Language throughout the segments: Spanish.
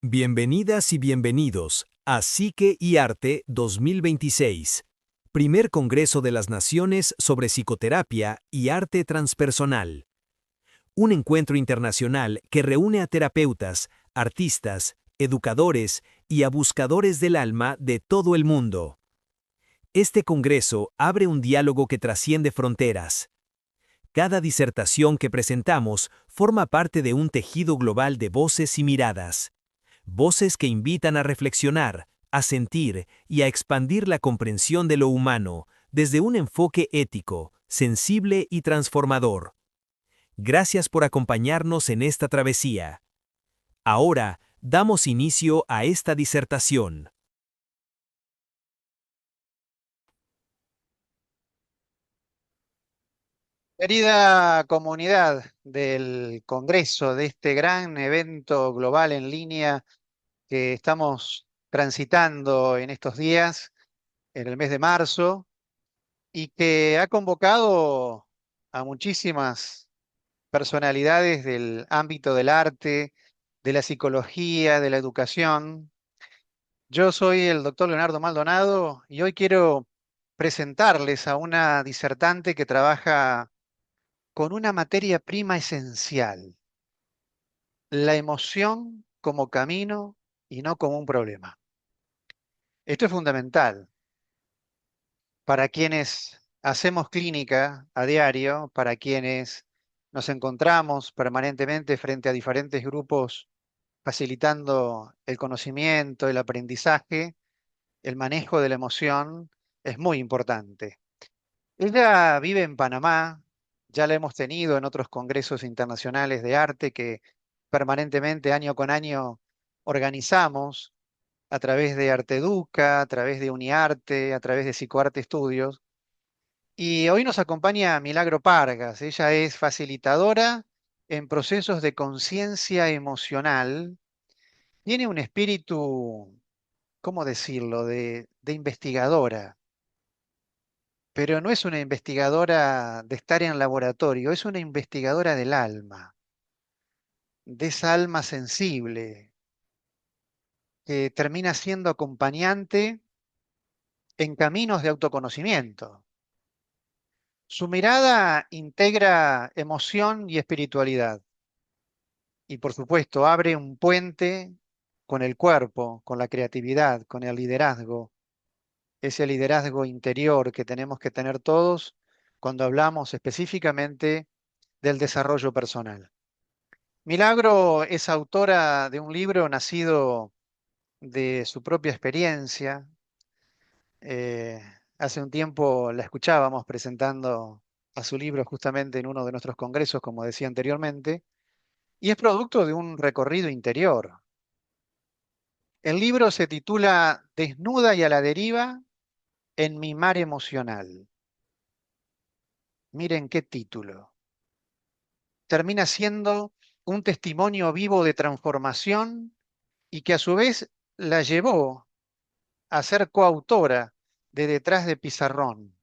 Bienvenidas y bienvenidos a Psique y Arte 2026, primer Congreso de las Naciones sobre Psicoterapia y Arte Transpersonal. Un encuentro internacional que reúne a terapeutas, artistas, educadores y a buscadores del alma de todo el mundo. Este Congreso abre un diálogo que trasciende fronteras. Cada disertación que presentamos forma parte de un tejido global de voces y miradas. Voces que invitan a reflexionar, a sentir y a expandir la comprensión de lo humano desde un enfoque ético, sensible y transformador. Gracias por acompañarnos en esta travesía. Ahora, damos inicio a esta disertación. Querida comunidad del Congreso, de este gran evento global en línea que estamos transitando en estos días, en el mes de marzo, y que ha convocado a muchísimas personalidades del ámbito del arte, de la psicología, de la educación. Yo soy el doctor Leonardo Maldonado y hoy quiero presentarles a una disertante que trabaja con una materia prima esencial: la emoción como camino y no como un problema. Esto es fundamental para quienes hacemos clínica a diario, para quienes nos encontramos permanentemente frente a diferentes grupos facilitando el conocimiento, el aprendizaje. El manejo de la emoción es muy importante. Ella vive en Panamá, ya la hemos tenido en otros congresos internacionales de arte que permanentemente, año con año, organizamos a través de Arteduca, a través de Uniarte, a través de Psicoarte Estudios. Y hoy nos acompaña Milagro Pargas. Ella es facilitadora en procesos de conciencia emocional. Tiene un espíritu, ¿cómo decirlo?, de investigadora, pero no es una investigadora de estar en laboratorio, es una investigadora del alma, de esa alma sensible que termina siendo acompañante en caminos de autoconocimiento. Su mirada integra emoción y espiritualidad y, por supuesto, abre un puente con el cuerpo, con la creatividad, con el liderazgo, ese liderazgo interior que tenemos que tener todos cuando hablamos específicamente del desarrollo personal. Milagro es autora de un libro nacido de su propia experiencia. Eh, Hace un tiempo la escuchábamos presentando a su libro justamente en uno de nuestros congresos, como decía anteriormente, y es producto de un recorrido interior. El libro se titula Desnuda y a la deriva en mi mar emocional. Miren qué título. Termina siendo un testimonio vivo de transformación y que a su vez la llevó a ser coautora de Detrás de Pizarrón,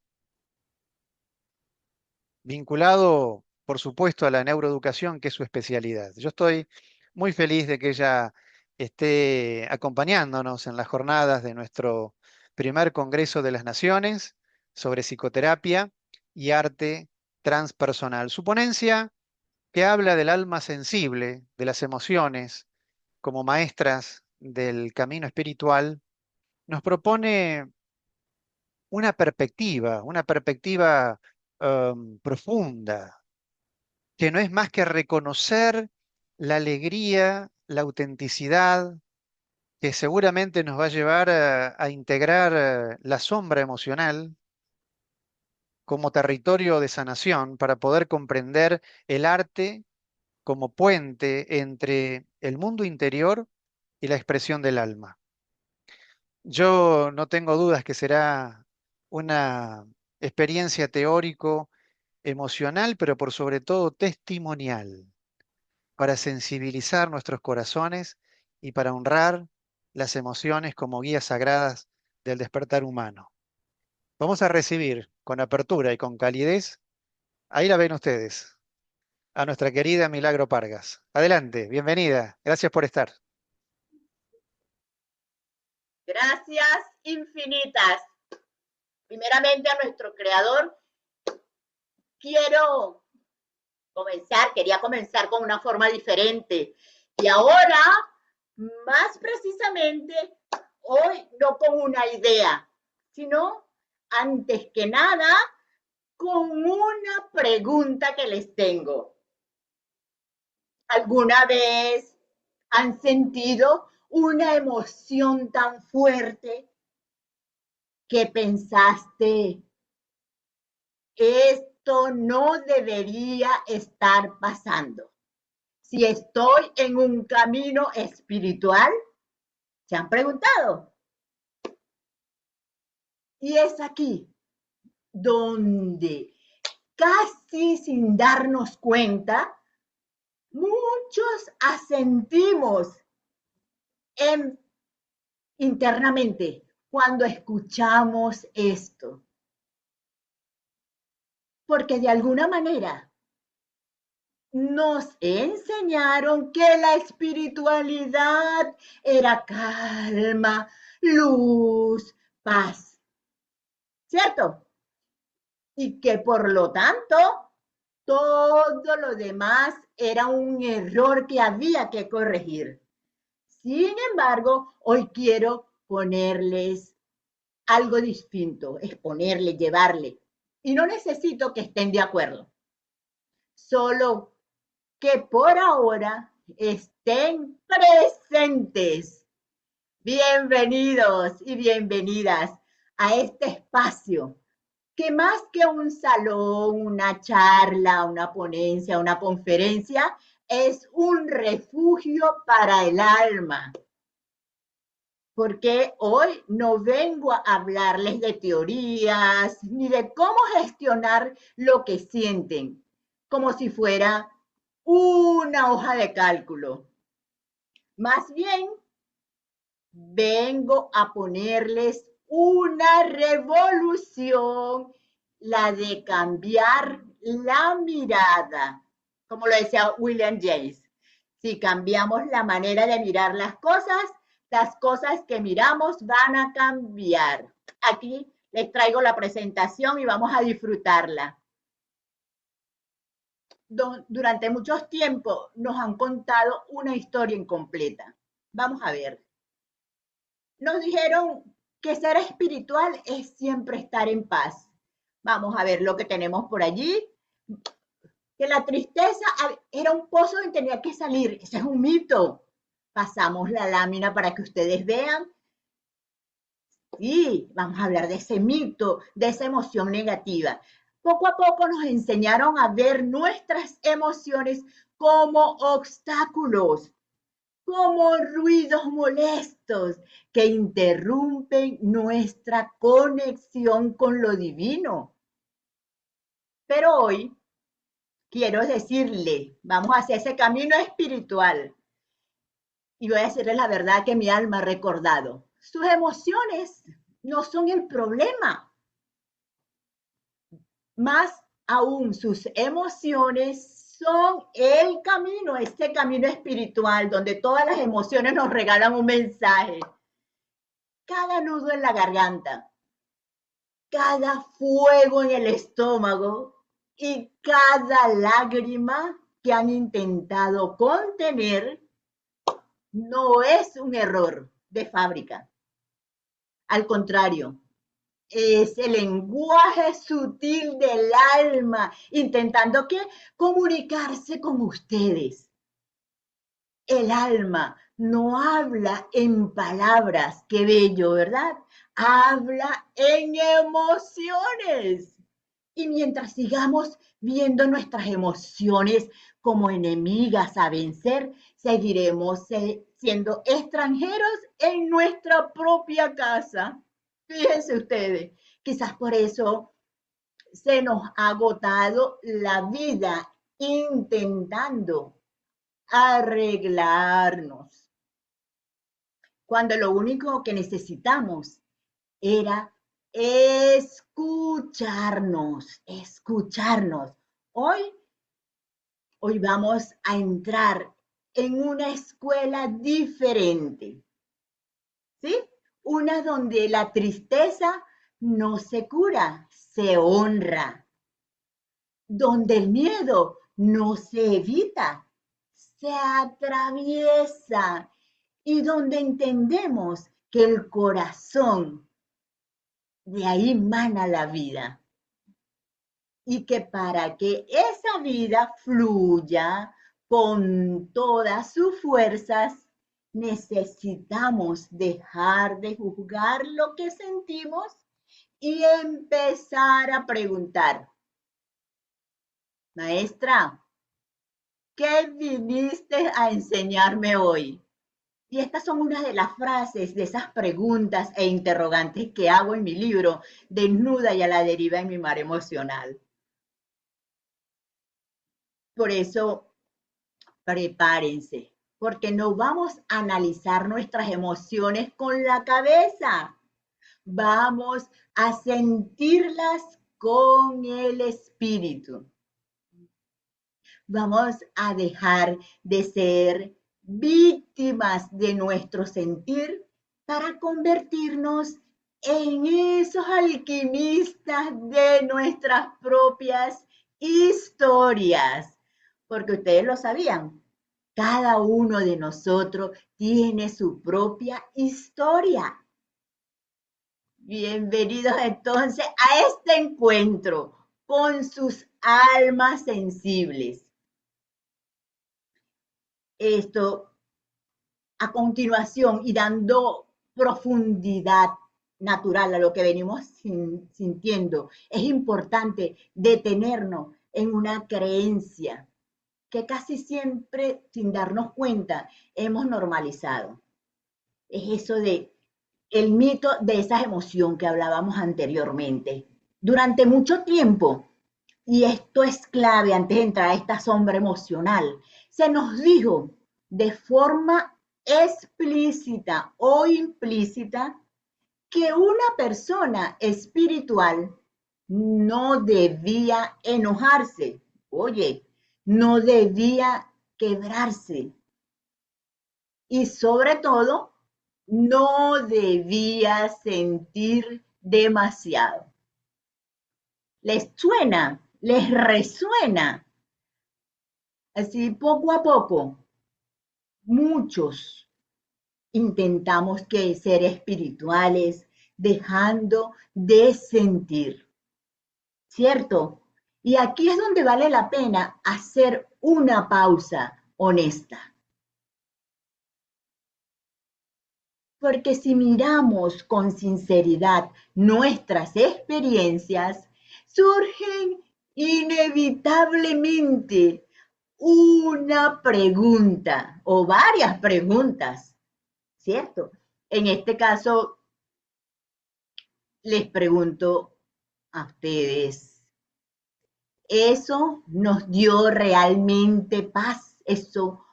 vinculado, por supuesto, a la neuroeducación, que es su especialidad. Yo estoy muy feliz de que ella esté acompañándonos en las jornadas de nuestro primer Congreso de las Naciones sobre psicoterapia y arte transpersonal. Su ponencia, que habla del alma sensible, de las emociones, como maestras del camino espiritual, nos propone una perspectiva profunda, que no es más que reconocer la alegría, la autenticidad, que seguramente nos va a llevar a integrar la sombra emocional como territorio de sanación para poder comprender el arte como puente entre el mundo interior y la expresión del alma. Yo no tengo dudas que será una experiencia teórico emocional, pero por sobre todo testimonial, para sensibilizar nuestros corazones y para honrar las emociones como guías sagradas del despertar humano. Vamos a recibir con apertura y con calidez, ahí la ven ustedes, a nuestra querida Milagro Pargas. Adelante, bienvenida, gracias por estar. Gracias infinitas. Primeramente a nuestro creador, quería comenzar con una forma diferente. Y ahora, más precisamente, hoy no con una idea, sino antes que nada con una pregunta que les tengo. ¿Alguna vez han sentido una emoción tan fuerte que pensaste, esto no debería estar pasando? Si estoy en un camino espiritual, ¿se han preguntado? Y es aquí donde, casi sin darnos cuenta, muchos asentimos en, internamente cuando escuchamos esto. Porque de alguna manera nos enseñaron que la espiritualidad era calma, luz, paz, ¿cierto? Y que por lo tanto todo lo demás era un error que había que corregir. Sin embargo, hoy quiero ponerles algo distinto, exponerle, llevarle. Y no necesito que estén de acuerdo, solo que por ahora estén presentes. Bienvenidos y bienvenidas a este espacio que más que un salón, una charla, una ponencia, una conferencia, es un refugio para el alma. Porque hoy no vengo a hablarles de teorías ni de cómo gestionar lo que sienten, como si fuera una hoja de cálculo. Más bien, vengo a ponerles una revolución, la de cambiar la mirada, como lo decía William James. Si cambiamos la manera de mirar las cosas que miramos van a cambiar. Aquí les traigo la presentación y vamos a disfrutarla. Durante muchos tiempos nos han contado una historia incompleta. Vamos a ver. Nos dijeron que ser espiritual es siempre estar en paz. Vamos a ver lo que tenemos por allí. Que la tristeza era un pozo donde tenía que salir. Ese es un mito. Pasamos la lámina para que ustedes vean. Sí, vamos a hablar de ese mito, de esa emoción negativa. Poco a poco nos enseñaron a ver nuestras emociones como obstáculos, como ruidos molestos que interrumpen nuestra conexión con lo divino. Pero hoy quiero decirle, vamos hacia ese camino espiritual y voy a decirle la verdad que mi alma ha recordado. Sus emociones no son el problema. Más aún, sus emociones son el camino, este camino espiritual donde todas las emociones nos regalan un mensaje. Cada nudo en la garganta, cada fuego en el estómago y cada lágrima que han intentado contener no es un error de fábrica. Al contrario, es el lenguaje sutil del alma, intentando ¿qué? Comunicarse con ustedes. El alma no habla en palabras, qué bello, ¿verdad? Habla en emociones. Y mientras sigamos viendo nuestras emociones como enemigas a vencer, seguiremos siendo extranjeros en nuestra propia casa. Fíjense ustedes, quizás por eso se nos ha agotado la vida intentando arreglarnos, cuando lo único que necesitamos era escucharnos. Hoy vamos a entrar en una escuela diferente, ¿sí? una donde la tristeza no se cura, se honra, donde el miedo no se evita, se atraviesa y donde entendemos que el corazón, de ahí mana la vida. Y que para que esa vida fluya con todas sus fuerzas, necesitamos dejar de juzgar lo que sentimos y empezar a preguntar, maestra, ¿qué viniste a enseñarme hoy? Y estas son unas de las frases de esas preguntas e interrogantes que hago en mi libro, Desnuda y a la deriva en mi mar emocional. Por eso, prepárense, porque no vamos a analizar nuestras emociones con la cabeza. Vamos a sentirlas con el espíritu. Vamos a dejar de ser víctimas de nuestro sentir para convertirnos en esos alquimistas de nuestras propias historias. Porque ustedes lo sabían, cada uno de nosotros tiene su propia historia. Bienvenidos entonces a este encuentro con sus almas sensibles. Esto a continuación y dando profundidad natural a lo que venimos sintiendo, es importante detenernos en una creencia que casi siempre, sin darnos cuenta, hemos normalizado. Es eso de el mito de esa emoción que hablábamos anteriormente. Durante mucho tiempo, y esto es clave antes de entrar a esta sombra emocional, se nos dijo de forma explícita o implícita que una persona espiritual no debía enojarse. Oye, no debía quebrarse. Y sobre todo, no debía sentir demasiado. ¿Les suena? ¿Les resuena? Así poco a poco, muchos intentamos que ser espirituales, dejando de sentir, ¿cierto? Y aquí es donde vale la pena hacer una pausa honesta. Porque si miramos con sinceridad nuestras experiencias, surgen inevitablemente una pregunta o varias preguntas, ¿cierto? En este caso, les pregunto a ustedes, ¿eso nos dio realmente paz? ¿Eso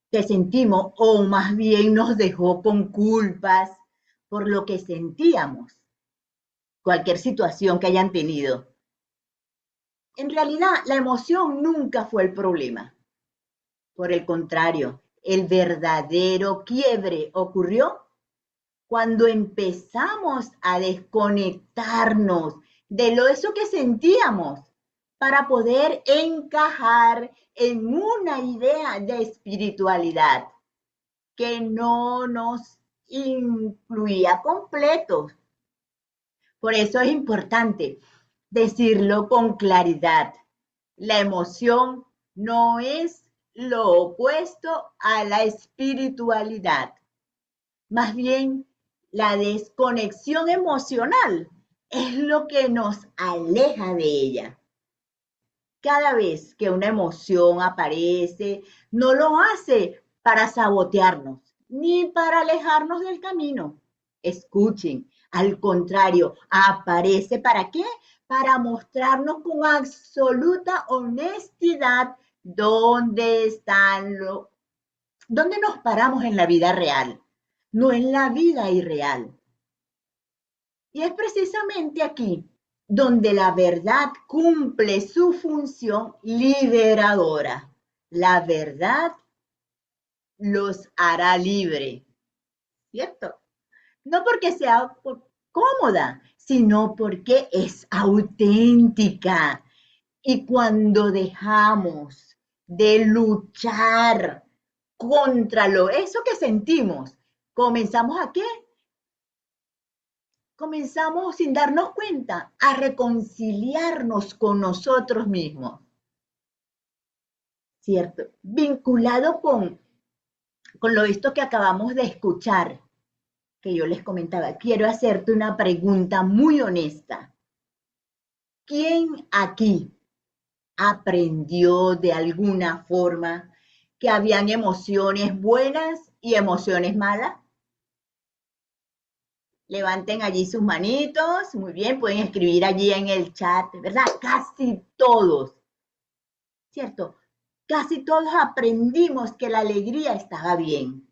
que sentimos o más bien nos dejó con culpas por lo que sentíamos? Cualquier situación que hayan tenido. En realidad, la emoción nunca fue el problema. Por el contrario, el verdadero quiebre ocurrió cuando empezamos a desconectarnos de eso que sentíamos para poder encajar en una idea de espiritualidad que no nos incluía completos. Por eso es importante decirlo con claridad. La emoción no es lo opuesto a la espiritualidad. Más bien, la desconexión emocional es lo que nos aleja de ella. Cada vez que una emoción aparece, no lo hace para sabotearnos, ni para alejarnos del camino. Escuchen, al contrario, aparece ¿para qué? Para mostrarnos con absoluta honestidad dónde nos paramos en la vida real, no en la vida irreal. Y es precisamente aquí donde la verdad cumple su función liberadora. La verdad los hará libre, ¿cierto? No porque sea cómoda, sino porque es auténtica. Y cuando dejamos de luchar contra eso que sentimos, ¿comenzamos a qué? Comenzamos sin darnos cuenta a reconciliarnos con nosotros mismos, ¿cierto? Vinculado con lo esto que acabamos de escuchar, que yo les comentaba, quiero hacerte una pregunta muy honesta. ¿Quién aquí aprendió de alguna forma que habían emociones buenas y emociones malas? Levanten allí sus manitos, muy bien, pueden escribir allí en el chat, ¿verdad? Casi todos, ¿cierto? Casi todos aprendimos que la alegría estaba bien.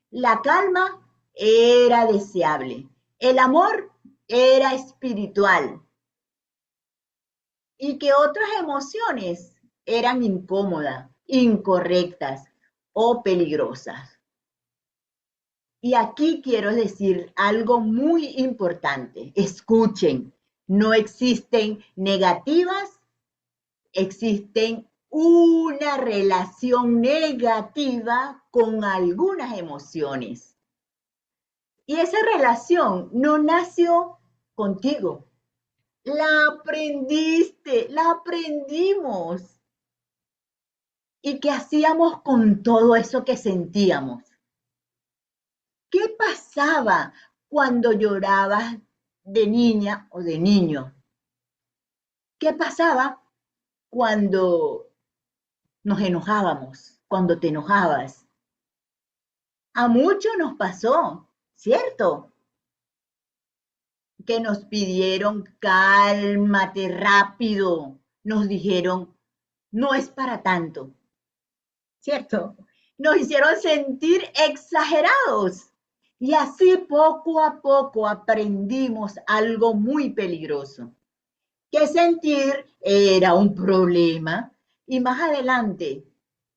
La calma era deseable. El amor era espiritual. Y que otras emociones eran incómodas, incorrectas o peligrosas. Y aquí quiero decir algo muy importante. Escuchen, no existen negativas, existen una relación negativa con algunas emociones. Y esa relación no nació contigo. La aprendiste, la aprendimos. ¿Y qué hacíamos con todo eso que sentíamos? ¿Qué pasaba cuando llorabas de niña o de niño? ¿Qué pasaba cuando nos enojábamos, cuando te enojabas? A muchos nos pasó, ¿cierto? Que nos pidieron cálmate rápido, nos dijeron no es para tanto, ¿cierto? Nos hicieron sentir exagerados y así poco a poco aprendimos algo muy peligroso, que sentir era un problema y más adelante,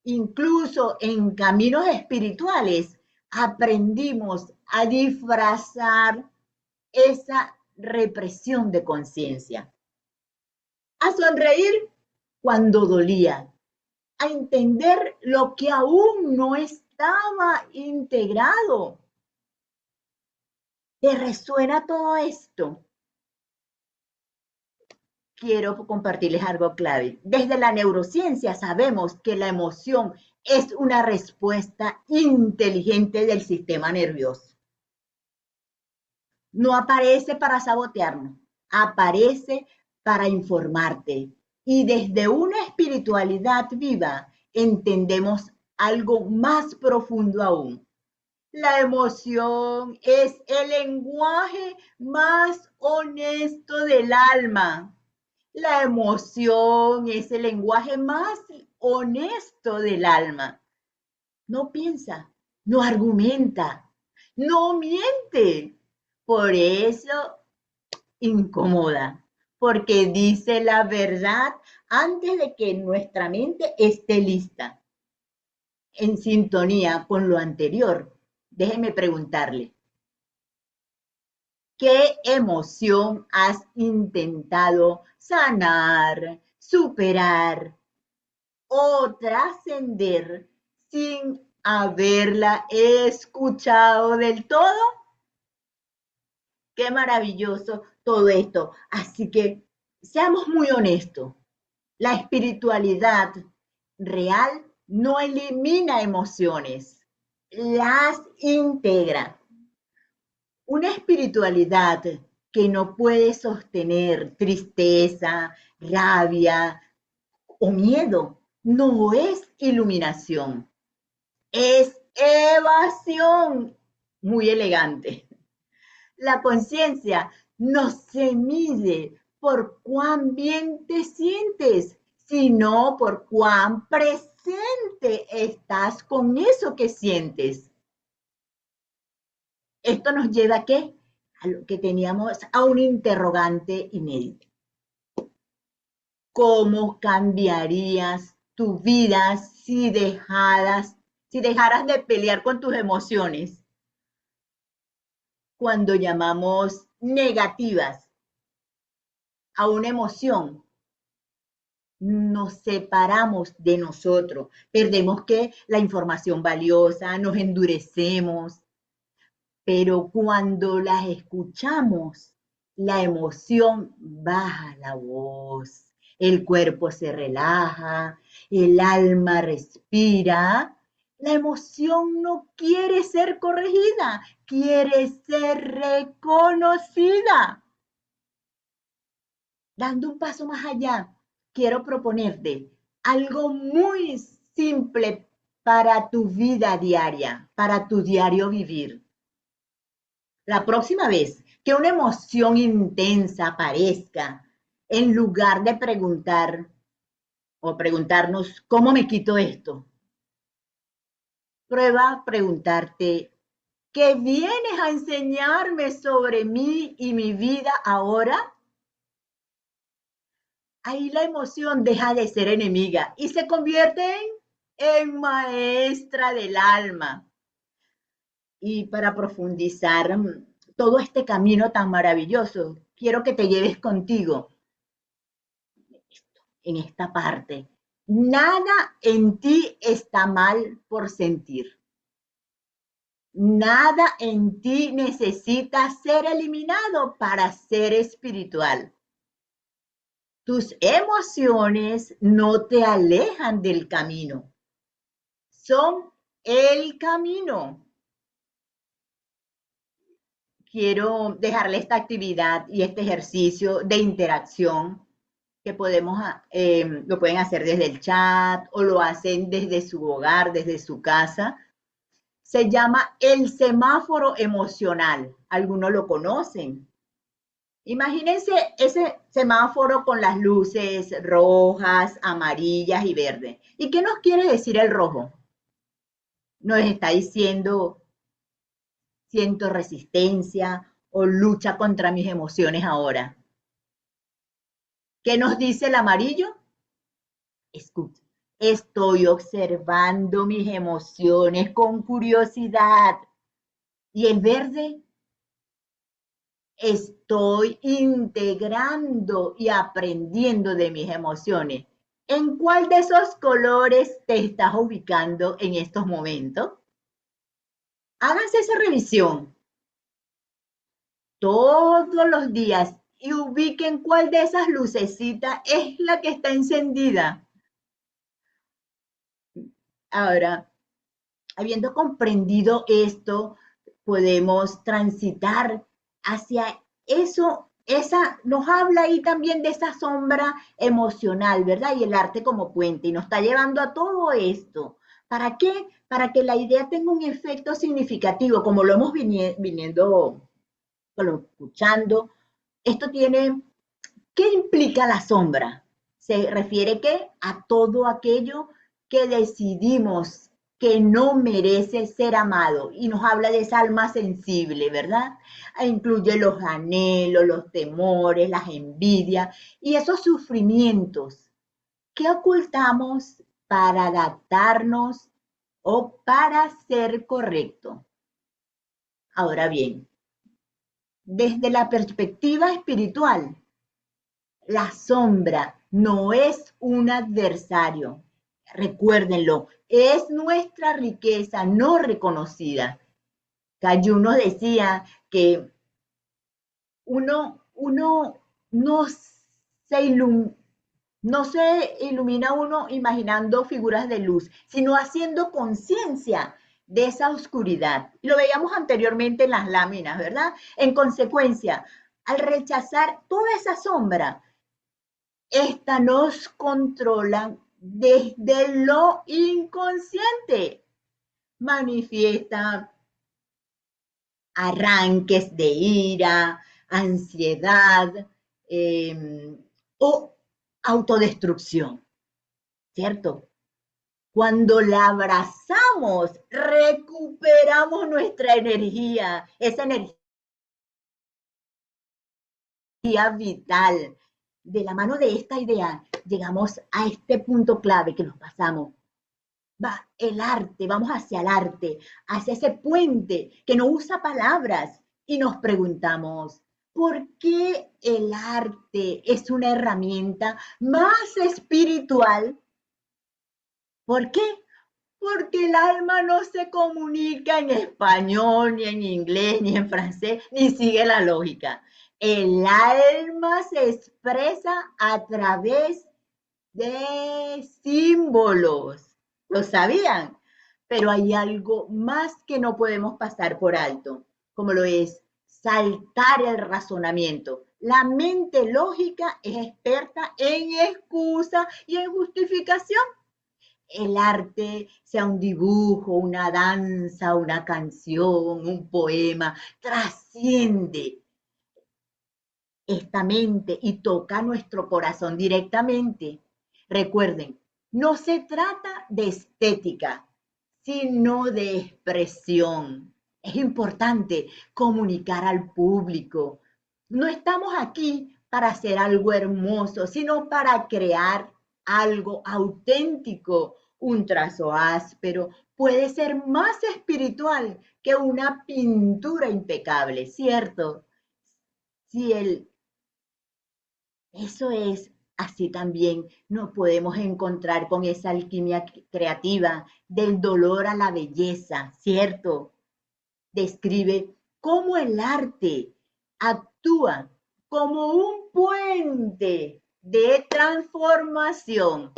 incluso en caminos espirituales, aprendimos a disfrazar esa represión de conciencia, a sonreír cuando dolía, a entender lo que aún no estaba integrado. ¿Te resuena todo esto? Quiero compartirles algo clave. Desde la neurociencia sabemos que la emoción es una respuesta inteligente del sistema nervioso. No aparece para sabotearnos, aparece para informarte. Y desde una espiritualidad viva entendemos algo más profundo aún. La emoción es el lenguaje más honesto del alma. La emoción es el lenguaje más honesto del alma. No piensa, no argumenta, no miente. Por eso incomoda, porque dice la verdad antes de que nuestra mente esté lista, en sintonía con lo anterior. Déjeme preguntarle, ¿qué emoción has intentado sanar, superar o trascender sin haberla escuchado del todo? Qué maravilloso todo esto. Así que seamos muy honestos. La espiritualidad real no elimina emociones, las integra. Una espiritualidad que no puede sostener tristeza, rabia o miedo no es iluminación, es evasión. Muy elegante. La conciencia no se mide por cuán bien te sientes, sino por cuán presente estás con eso que sientes. Esto nos lleva ¿a qué? A lo que teníamos, a un interrogante inédito. ¿Cómo cambiarías tu vida si dejaras de pelear con tus emociones? cuando llamamos negativas a una emoción, nos separamos de nosotros, perdemos la información valiosa, nos endurecemos, pero cuando las escuchamos, la emoción baja la voz, el cuerpo se relaja, el alma respira. La emoción no quiere ser corregida, quiere ser reconocida. Dando un paso más allá, quiero proponerte algo muy simple para tu vida diaria, para tu diario vivir. La próxima vez que una emoción intensa aparezca, en lugar de preguntar o preguntarnos, ¿cómo me quito esto? Prueba a preguntarte, ¿qué vienes a enseñarme sobre mí y mi vida ahora? Ahí la emoción deja de ser enemiga y se convierte en maestra del alma. Y para profundizar todo este camino tan maravilloso, quiero que te lleves contigo en esta parte. Nada en ti está mal por sentir. Nada en ti necesita ser eliminado para ser espiritual. Tus emociones no te alejan del camino. Son el camino. Quiero dejarle esta actividad y este ejercicio de interacción que lo pueden hacer desde el chat o lo hacen desde su hogar, desde su casa. Se llama el semáforo emocional. Algunos lo conocen. Imagínense ese semáforo con las luces rojas, amarillas y verdes. ¿Y qué nos quiere decir el rojo? Nos está diciendo, siento resistencia o lucha contra mis emociones ahora. ¿Qué nos dice el amarillo? Escucha, estoy observando mis emociones con curiosidad. ¿Y el verde? Estoy integrando y aprendiendo de mis emociones. ¿En cuál de esos colores te estás ubicando en estos momentos? Háganse esa revisión todos los días y ubiquen cuál de esas lucecitas es la que está encendida. Ahora, habiendo comprendido esto, podemos transitar hacia eso. Nos habla ahí también de esa sombra emocional, ¿verdad? Y el arte como puente, y nos está llevando a todo esto. ¿Para qué? Para que la idea tenga un efecto significativo, como lo hemos viniendo escuchando. Esto tiene, ¿qué implica la sombra? Se refiere ¿qué? A todo aquello que decidimos que no merece ser amado. Y nos habla de esa alma sensible, ¿verdad? Incluye los anhelos, los temores, las envidias y esos sufrimientos que ocultamos para adaptarnos o para ser correcto. Ahora bien, desde la perspectiva espiritual, la sombra no es un adversario. Recuérdenlo, es nuestra riqueza no reconocida. Cayuno decía que uno no se ilumina uno imaginando figuras de luz, sino haciendo conciencia de esa oscuridad. Lo veíamos anteriormente en las láminas, ¿verdad? En consecuencia, al rechazar toda esa sombra, esta nos controla desde lo inconsciente. Manifiesta arranques de ira, ansiedad o autodestrucción, ¿cierto? Cuando la abrazamos, recuperamos nuestra energía, esa energía vital. De la mano de esta idea, llegamos a este punto clave que nos pasamos. El arte, vamos hacia el arte, hacia ese puente que no usa palabras, Y nos preguntamos, ¿por qué el arte es una herramienta más espiritual? ¿Por qué? Porque el alma no se comunica en español, ni en inglés, ni en francés, ni sigue la lógica. El alma se expresa a través de símbolos. ¿Lo sabían? Pero hay algo más que no podemos pasar por alto, como lo es saltar el razonamiento. La mente lógica es experta en excusa y en justificación. El arte, sea un dibujo, una danza, una canción, un poema, trasciende esta mente y toca nuestro corazón directamente. Recuerden, no se trata de estética, sino de expresión. Es importante comunicar al público. No estamos aquí para hacer algo hermoso, sino para crear algo auténtico. Un trazo áspero puede ser más espiritual que una pintura impecable, ¿cierto? Si el Eso es, así también nos podemos encontrar con esa alquimia creativa del dolor a la belleza, ¿cierto? Describe cómo el arte actúa como un puente de transformación.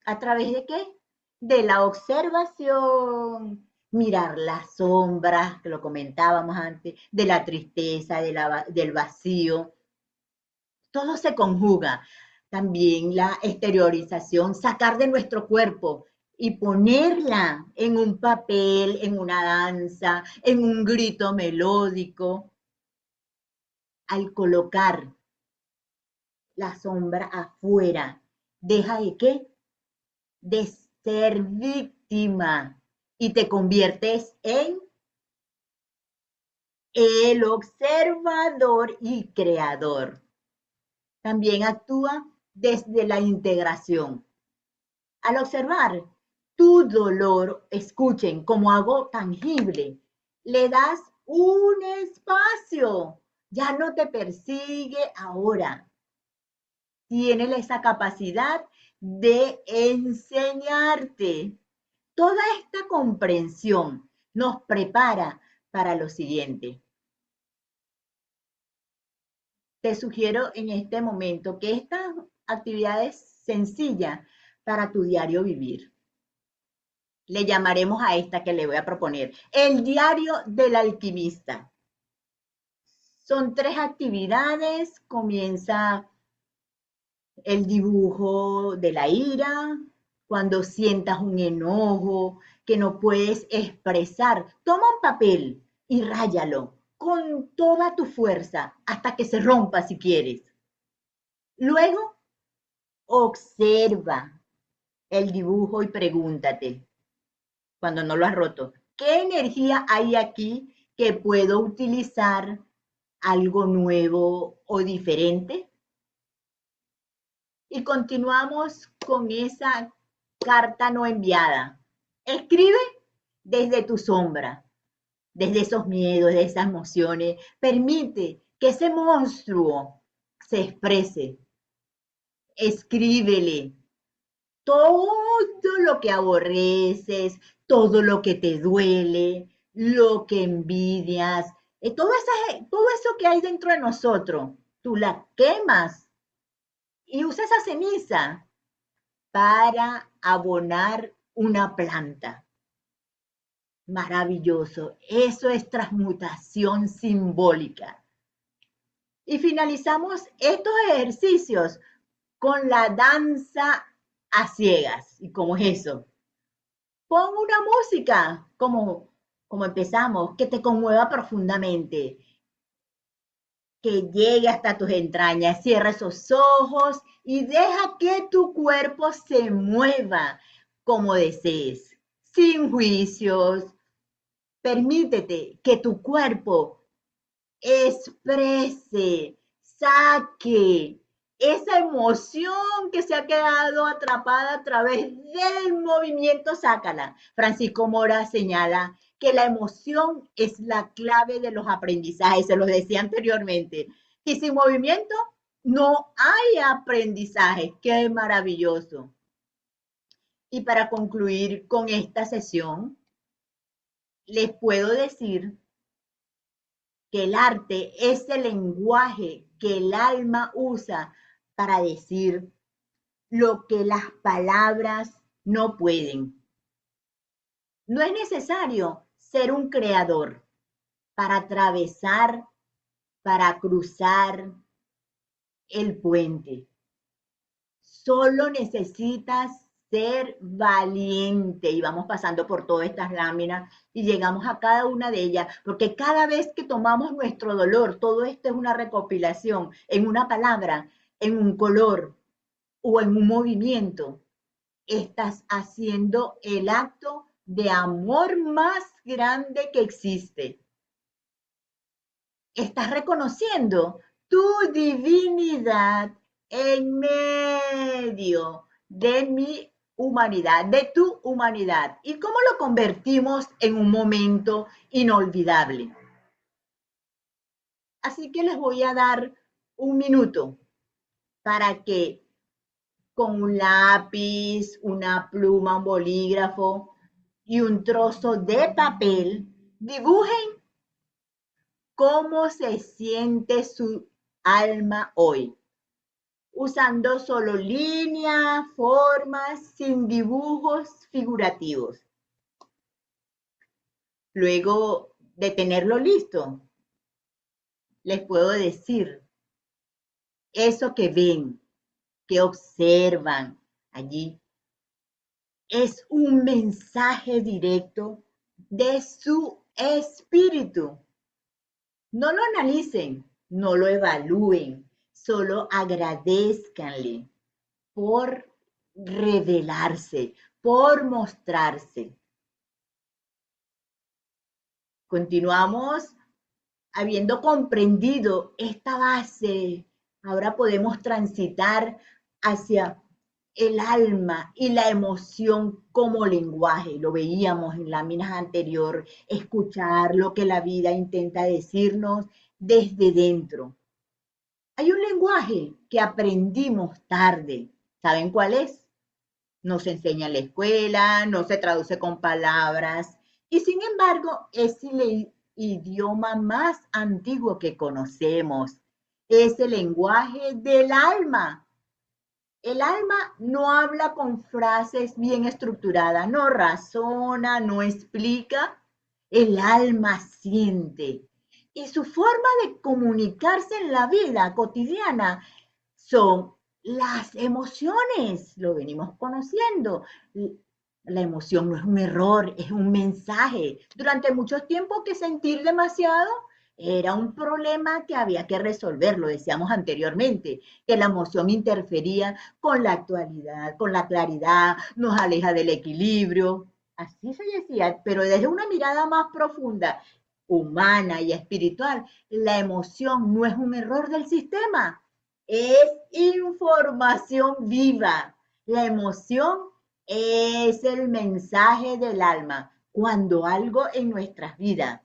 ¿A través de qué? De la observación, mirar las sombras, que lo comentábamos antes, de la tristeza, del vacío, todo se conjuga. También la exteriorización, sacar de nuestro cuerpo y ponerla en un papel, en una danza, en un grito melódico. Al colocar la sombra afuera, deja de qué? De ser víctima y te conviertes en el observador y creador. También actúa desde la integración. Al observar tu dolor, escuchen, como algo tangible, le das un espacio. Ya no te persigue ahora. Tiene esa capacidad de enseñarte. Toda esta comprensión nos prepara para lo siguiente. Te sugiero en este momento que esta actividad es sencilla para tu diario vivir. Le llamaremos a esta que le voy a proponer el diario del alquimista. Son 3 actividades. Comienza el dibujo de la ira, cuando sientas un enojo que no puedes expresar. Toma un papel y ráyalo con toda tu fuerza hasta que se rompa si quieres. Luego, observa el dibujo y pregúntate, cuando no lo has roto, ¿qué energía hay aquí que puedo utilizar algo nuevo o diferente? Y continuamos con esa carta no enviada. Escribe desde tu sombra, desde esos miedos, de esas emociones. Permite que ese monstruo se exprese. Escríbele todo lo que aborreces, todo lo que te duele, lo que envidias, todo eso que hay dentro de nosotros, tú la quemas y usa esa ceniza para abonar una planta. Maravilloso, eso es transmutación simbólica. Y finalizamos estos ejercicios con la danza a ciegas. ¿Y cómo es eso? Pon una música, como empezamos, que te conmueva profundamente, que llegue hasta tus entrañas. Cierra esos ojos y deja que tu cuerpo se mueva como desees, sin juicios. Permítete que tu cuerpo exprese, saque esa emoción que se ha quedado atrapada a través del movimiento, sácala. Francisco Mora señala que la emoción es la clave de los aprendizajes, se los decía anteriormente. Y sin movimiento no hay aprendizaje. ¡Qué maravilloso! Y para concluir con esta sesión, les puedo decir que el arte es el lenguaje que el alma usa para decir lo que las palabras no pueden. No es necesario ser un creador para atravesar, para cruzar el puente. Solo necesitas ser valiente y vamos pasando por todas estas láminas y llegamos a cada una de ellas, porque cada vez que tomamos nuestro dolor, todo esto es una recopilación en una palabra, en un color o en un movimiento. Estás haciendo el acto de amor más grande que existe. Estás reconociendo tu divinidad en medio de mi humanidad, de tu humanidad. ¿Y cómo lo convertimos en un momento inolvidable? Así que les voy a dar un minuto para que con un lápiz, una pluma, un bolígrafo y un trozo de papel dibujen cómo se siente su alma hoy, usando solo líneas, formas, sin dibujos figurativos. Luego de tenerlo listo, les puedo decir, eso que ven, que observan allí, es un mensaje directo de su espíritu. No lo analicen, no lo evalúen, solo agradezcanle por revelarse, por mostrarse. Continuamos habiendo comprendido esta base. Ahora podemos transitar hacia el alma y la emoción como lenguaje. Lo veíamos en láminas anteriores, escuchar lo que la vida intenta decirnos desde dentro. Hay un lenguaje que aprendimos tarde. ¿Saben cuál es? No se enseña en la escuela, no se traduce con palabras y sin embargo es el idioma más antiguo que conocemos. Es el lenguaje del alma. El alma no habla con frases bien estructuradas, no razona, no explica. El alma siente. Y su forma de comunicarse en la vida cotidiana son las emociones, lo venimos conociendo. La emoción no es un error, es un mensaje. Durante mucho tiempo que sentir demasiado era un problema que había que resolver, lo decíamos anteriormente, que la emoción interfería con la actualidad, con la claridad, nos aleja del equilibrio. Así se decía, pero desde una mirada más profunda, humana y espiritual, la emoción no es un error del sistema, es información viva. La emoción es el mensaje del alma. Cuando algo en nuestras vidas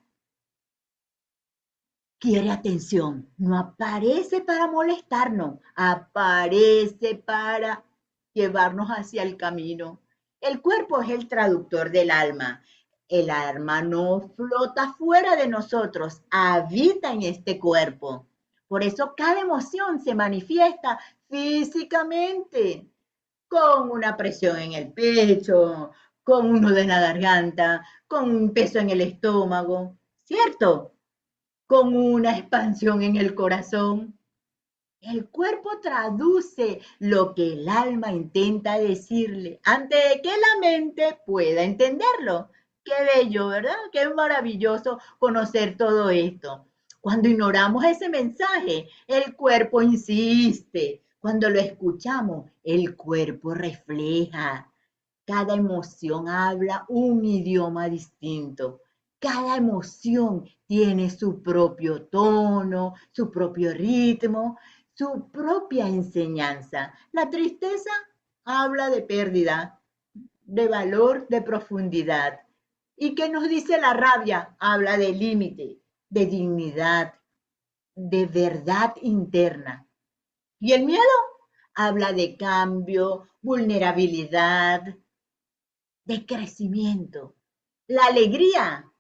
quiere atención, no aparece para molestarnos, aparece para llevarnos hacia el camino. El cuerpo es el traductor del alma. El alma no flota fuera de nosotros, habita en este cuerpo. Por eso cada emoción se manifiesta físicamente, con una presión en el pecho, con un nudo en la garganta, con un peso en el estómago, ¿cierto? Con una expansión en el corazón. El cuerpo traduce lo que el alma intenta decirle antes de que la mente pueda entenderlo. Qué bello, ¿verdad? Qué maravilloso conocer todo esto. Cuando ignoramos ese mensaje, el cuerpo insiste. Cuando lo escuchamos, el cuerpo refleja. Cada emoción habla un idioma distinto. Cada emoción tiene su propio tono, su propio ritmo, su propia enseñanza. La tristeza habla de pérdida, de valor, de profundidad. ¿Y qué nos dice la rabia? Habla de límite, de dignidad, de verdad interna. ¿Y el miedo? Habla de cambio, vulnerabilidad, de crecimiento. La alegría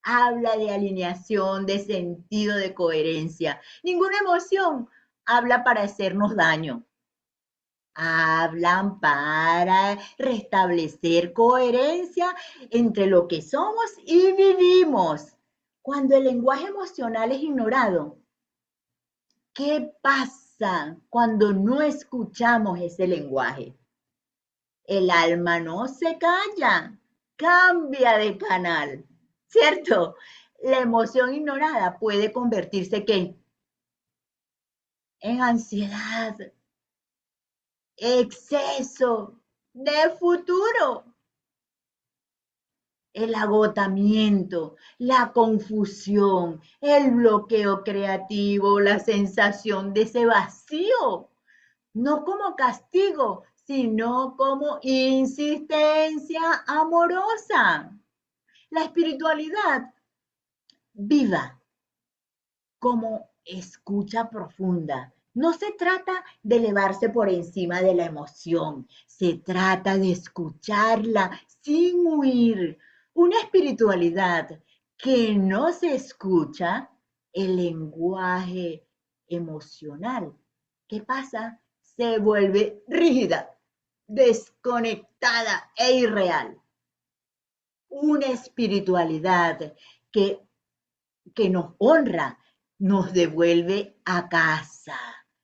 habla de alineación, de sentido, de coherencia. Ninguna emoción habla para hacernos daño. Hablan para restablecer coherencia entre lo que somos y vivimos. Cuando el lenguaje emocional es ignorado, ¿qué pasa cuando no escuchamos ese lenguaje? El alma no se calla, cambia de canal, ¿cierto? La emoción ignorada puede convertirse ¿qué? En ansiedad, exceso de futuro, el agotamiento, la confusión, el bloqueo creativo, la sensación de ese vacío, no como castigo, sino como insistencia amorosa. La espiritualidad viva como escucha profunda. No se trata de elevarse por encima de la emoción, se trata de escucharla sin huir. Una espiritualidad que no se escucha, el lenguaje emocional. ¿Qué pasa? Se vuelve rígida, desconectada e irreal. Una espiritualidad que nos honra, nos devuelve a casa.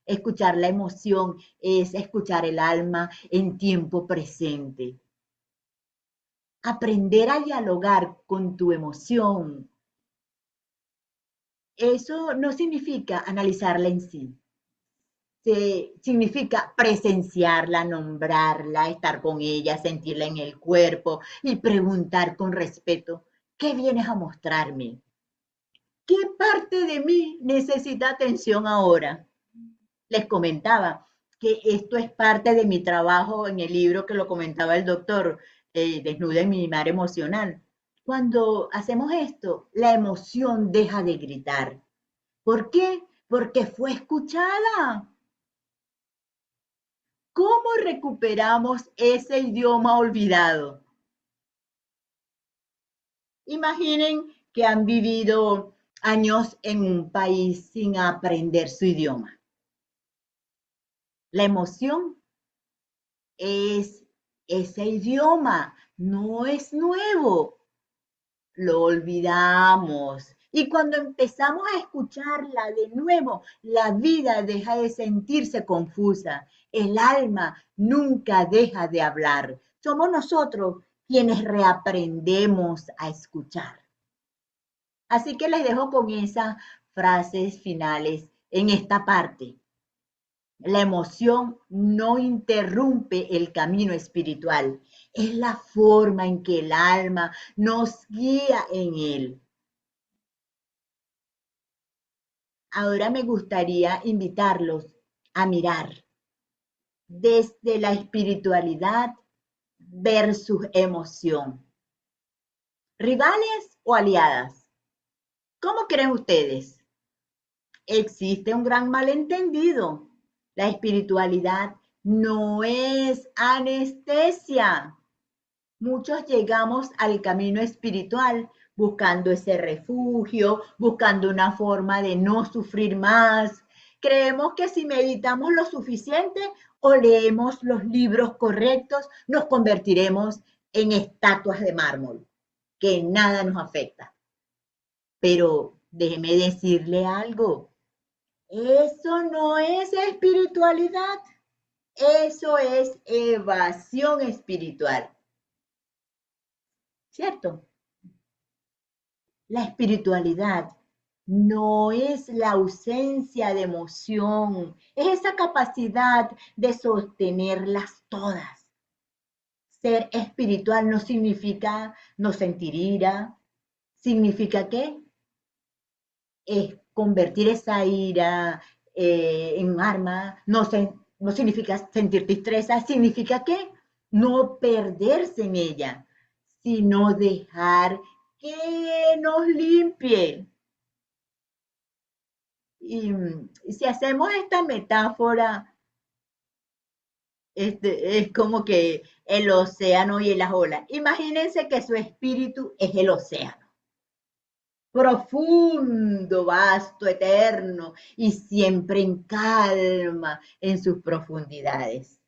Escuchar la emoción es escuchar el alma en tiempo presente. Aprender a dialogar con tu emoción. Eso no significa analizarla en sí. Significa presenciarla, nombrarla, estar con ella, sentirla en el cuerpo y preguntar con respeto, ¿qué vienes a mostrarme? ¿Qué parte de mí necesita atención ahora? Les comentaba que esto es parte de mi trabajo en el libro que lo comentaba el doctor, Desnuda en mi mar emocional. Cuando hacemos esto, la emoción deja de gritar. ¿Por qué? Porque fue escuchada. ¿Cómo recuperamos ese idioma olvidado? Imaginen que han vivido años en un país sin aprender su idioma. La emoción es ese idioma, no es nuevo, lo olvidamos. Y cuando empezamos a escucharla de nuevo, la vida deja de sentirse confusa. El alma nunca deja de hablar. Somos nosotros quienes reaprendemos a escuchar. Así que les dejo con esas frases finales en esta parte. La emoción no interrumpe el camino espiritual, es la forma en que el alma nos guía en él. Ahora me gustaría invitarlos a mirar desde la espiritualidad versus emoción. ¿Rivales o aliadas? ¿Cómo creen ustedes? Existe un gran malentendido. La espiritualidad no es anestesia. Muchos llegamos al camino espiritual buscando ese refugio, buscando una forma de no sufrir más. Creemos que si meditamos lo suficiente o leemos los libros correctos, nos convertiremos en estatuas de mármol, que nada nos afecta. Pero déjeme decirle algo, eso no es espiritualidad, eso es evasión espiritual. ¿Cierto? La espiritualidad no es la ausencia de emoción, es esa capacidad de sostenerlas todas. Ser espiritual no significa no sentir ira, significa ¿qué? Es convertir esa ira en un arma, no significa sentir tristeza, significa ¿qué? No perderse en ella. sino dejar que nos limpie. Y si hacemos esta metáfora, es como que el océano y las olas. Imagínense que su espíritu es el océano. Profundo, vasto, eterno y siempre en calma en sus profundidades.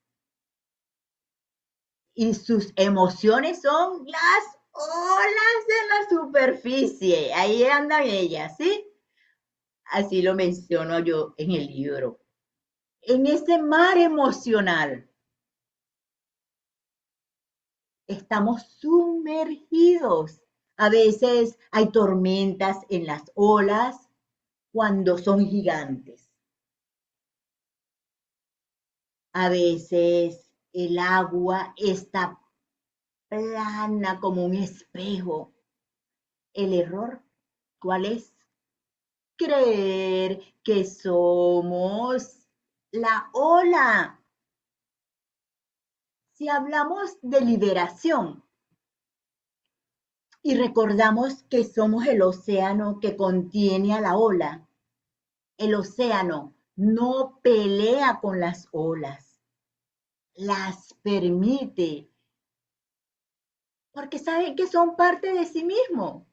Y sus emociones son las olas de la superficie. Ahí andan ellas, ¿sí? Así lo menciono yo en el libro. En ese mar emocional estamos sumergidos. A veces hay tormentas en las olas cuando son gigantes. A veces el agua está plana como un espejo. El error, ¿cuál es? Creer que somos la ola. Si hablamos de liberación y recordamos que somos el océano que contiene a la ola, el océano no pelea con las olas, las permite, porque saben que son parte de sí mismo.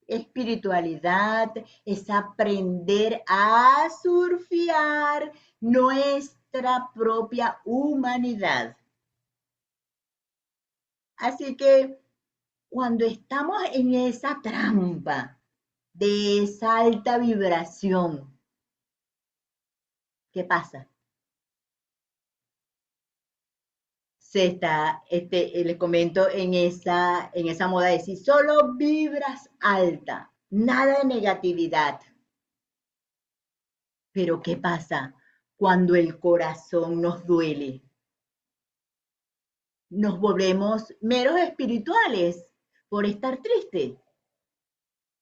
Espiritualidad es aprender a surfear nuestra propia humanidad. Así que cuando estamos en esa trampa de esa alta vibración, ¿qué pasa? Les comento en esa moda de decir, solo vibras alta, nada de negatividad. Pero ¿qué pasa cuando el corazón nos duele? Nos volvemos meros espirituales por estar tristes.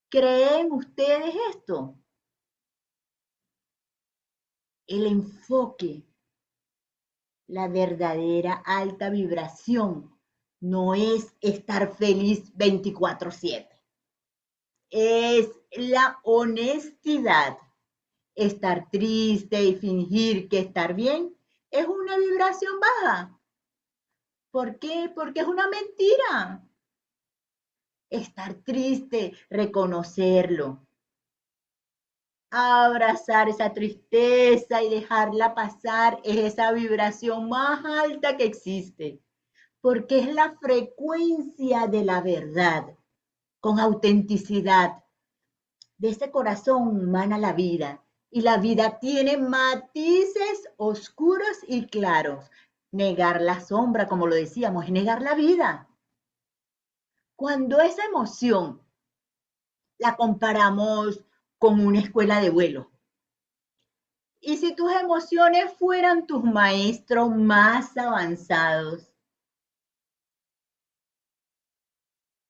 ¿Creen ustedes esto? El enfoque, la verdadera alta vibración, no es estar feliz 24/7. Es la honestidad. Estar triste y fingir que estar bien es una vibración baja. ¿Por qué? Porque es una mentira. Estar triste, reconocerlo, abrazar esa tristeza y dejarla pasar es esa vibración más alta que existe, porque es la frecuencia de la verdad, con autenticidad. De ese corazón mana la vida, y la vida tiene matices oscuros y claros. Negar la sombra, como lo decíamos, es negar la vida. Cuando esa emoción la comparamos con una escuela de vuelo, y si tus emociones fueran tus maestros más avanzados,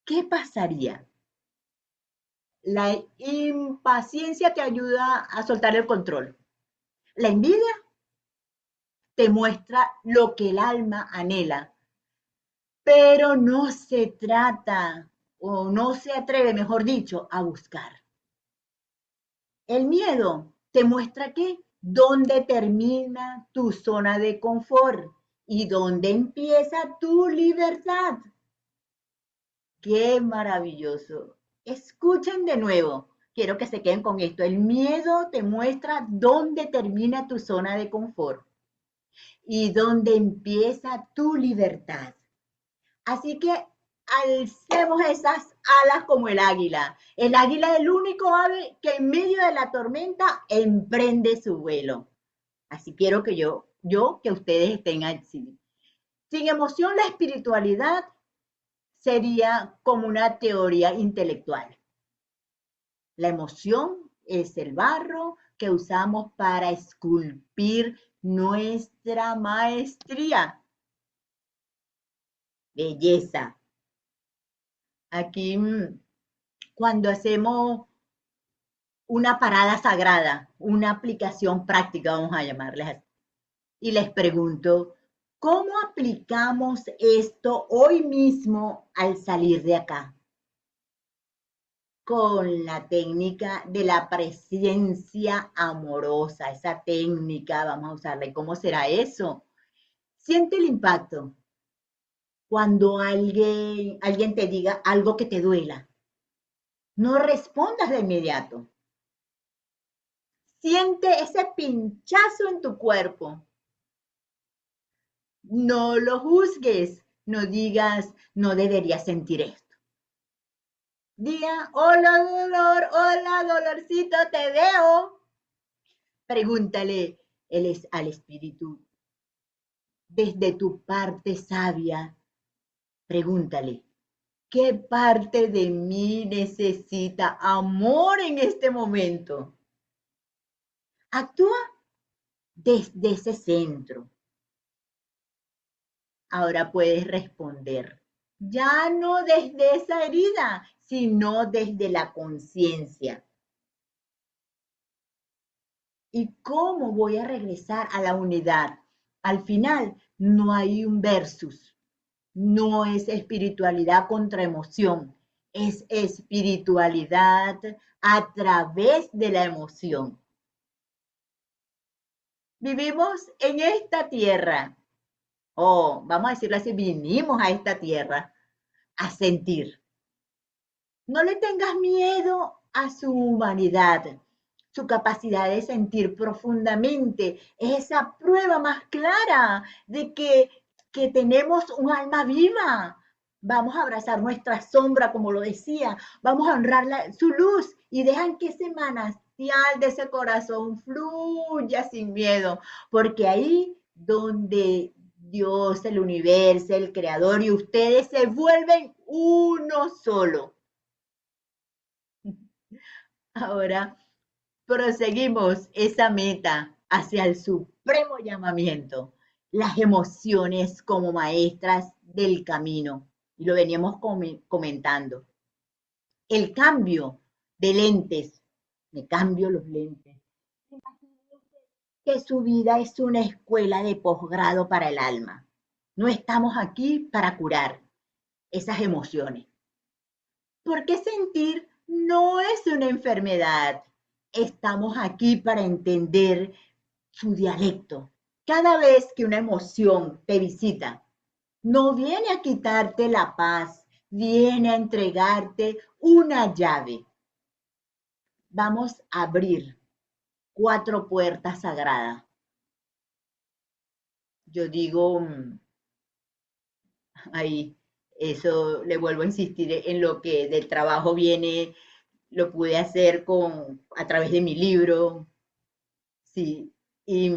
¿qué pasaría? La impaciencia te ayuda a soltar el control. La envidia te muestra lo que el alma anhela, pero no se trata o no se atreve, mejor dicho, a buscar. El miedo te muestra que dónde termina tu zona de confort y dónde empieza tu libertad. ¡Qué maravilloso! Escuchen de nuevo. Quiero que se queden con esto. El miedo te muestra dónde termina tu zona de confort y dónde empieza tu libertad. Así que alcemos esas alas como el águila. El águila es el único ave que en medio de la tormenta emprende su vuelo. Así quiero que que ustedes estén así. Sin emoción, la espiritualidad sería como una teoría intelectual. La emoción es el barro que usamos para esculpir nuestra maestría. Belleza. Aquí, cuando hacemos una parada sagrada, una aplicación práctica, vamos a llamarles así, y les pregunto, ¿Cómo aplicamos esto hoy mismo al salir de acá? Con la técnica de la presencia amorosa, esa técnica, vamos a usarla. ¿Y cómo será eso? Siente el impacto cuando alguien te diga algo que te duela. No respondas de inmediato. Siente ese pinchazo en tu cuerpo. No lo juzgues, no digas, no deberías sentir esto. Diga, hola dolor, hola dolorcito, te veo. Pregúntale al espíritu, desde tu parte sabia, pregúntale, ¿qué parte de mí necesita amor en este momento? Actúa desde ese centro. Ahora puedes responder, ya no desde esa herida, sino desde la conciencia. ¿Y cómo voy a regresar a la unidad? Al final, no hay un versus, no es espiritualidad contra emoción, es espiritualidad a través de la emoción. Vivimos en esta tierra, vamos a decirlo así, vinimos a esta tierra a sentir. No le tengas miedo a su humanidad, su capacidad de sentir profundamente. Es esa prueba más clara de que tenemos un alma viva. Vamos a abrazar nuestra sombra, como lo decía. Vamos a honrar su luz y dejan que ese manantial de ese corazón fluya sin miedo, porque ahí donde Dios, el universo, el creador y ustedes se vuelven uno solo. Ahora proseguimos esa meta hacia el supremo llamamiento, las emociones como maestras del camino. Y lo veníamos comentando. El cambio de lentes, me cambio los lentes. Que su vida es una escuela de posgrado para el alma. No estamos aquí para curar esas emociones. Porque sentir no es una enfermedad. Estamos aquí para entender su dialecto. Cada vez que una emoción te visita, no viene a quitarte la paz, viene a entregarte una llave. Vamos a abrir 4 puertas sagradas. Yo digo, ahí, eso le vuelvo a insistir en lo que del trabajo viene, lo pude hacer a través de mi libro, sí, y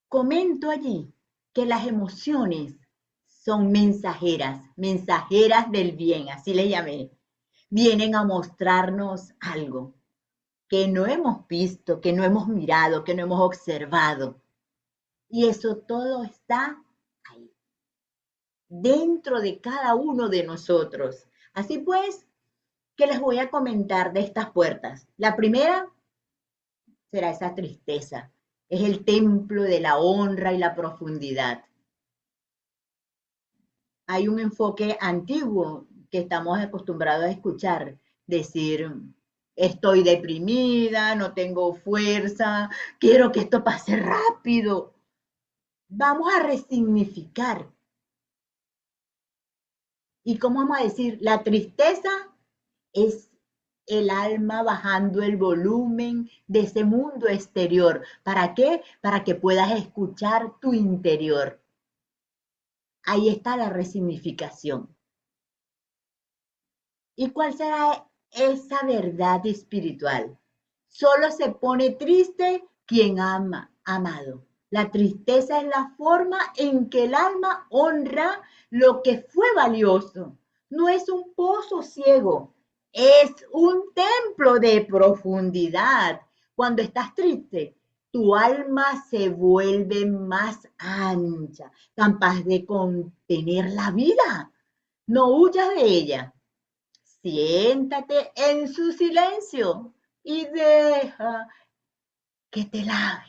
comento allí que las emociones son mensajeras, mensajeras del bien, así le llamé. Vienen a mostrarnos algo que no hemos visto, que no hemos mirado, que no hemos observado. Y eso todo está ahí, dentro de cada uno de nosotros. Así pues, ¿qué les voy a comentar de estas puertas? La primera será esa tristeza. Es el templo de la honra y la profundidad. Hay un enfoque antiguo que estamos acostumbrados a escuchar, decir, estoy deprimida, no tengo fuerza, quiero que esto pase rápido. Vamos a resignificar. ¿Y cómo vamos a decir? La tristeza es el alma bajando el volumen de ese mundo exterior. ¿Para qué? Para que puedas escuchar tu interior. Ahí está la resignificación. ¿Y cuál será esa verdad espiritual? Solo se pone triste quien ama, amado. La tristeza es la forma en que el alma honra lo que fue valioso. No es un pozo ciego, es un templo de profundidad. Cuando estás triste, tu alma se vuelve más ancha, capaz de contener la vida. No huyas de ella. Siéntate en su silencio y deja que te lave.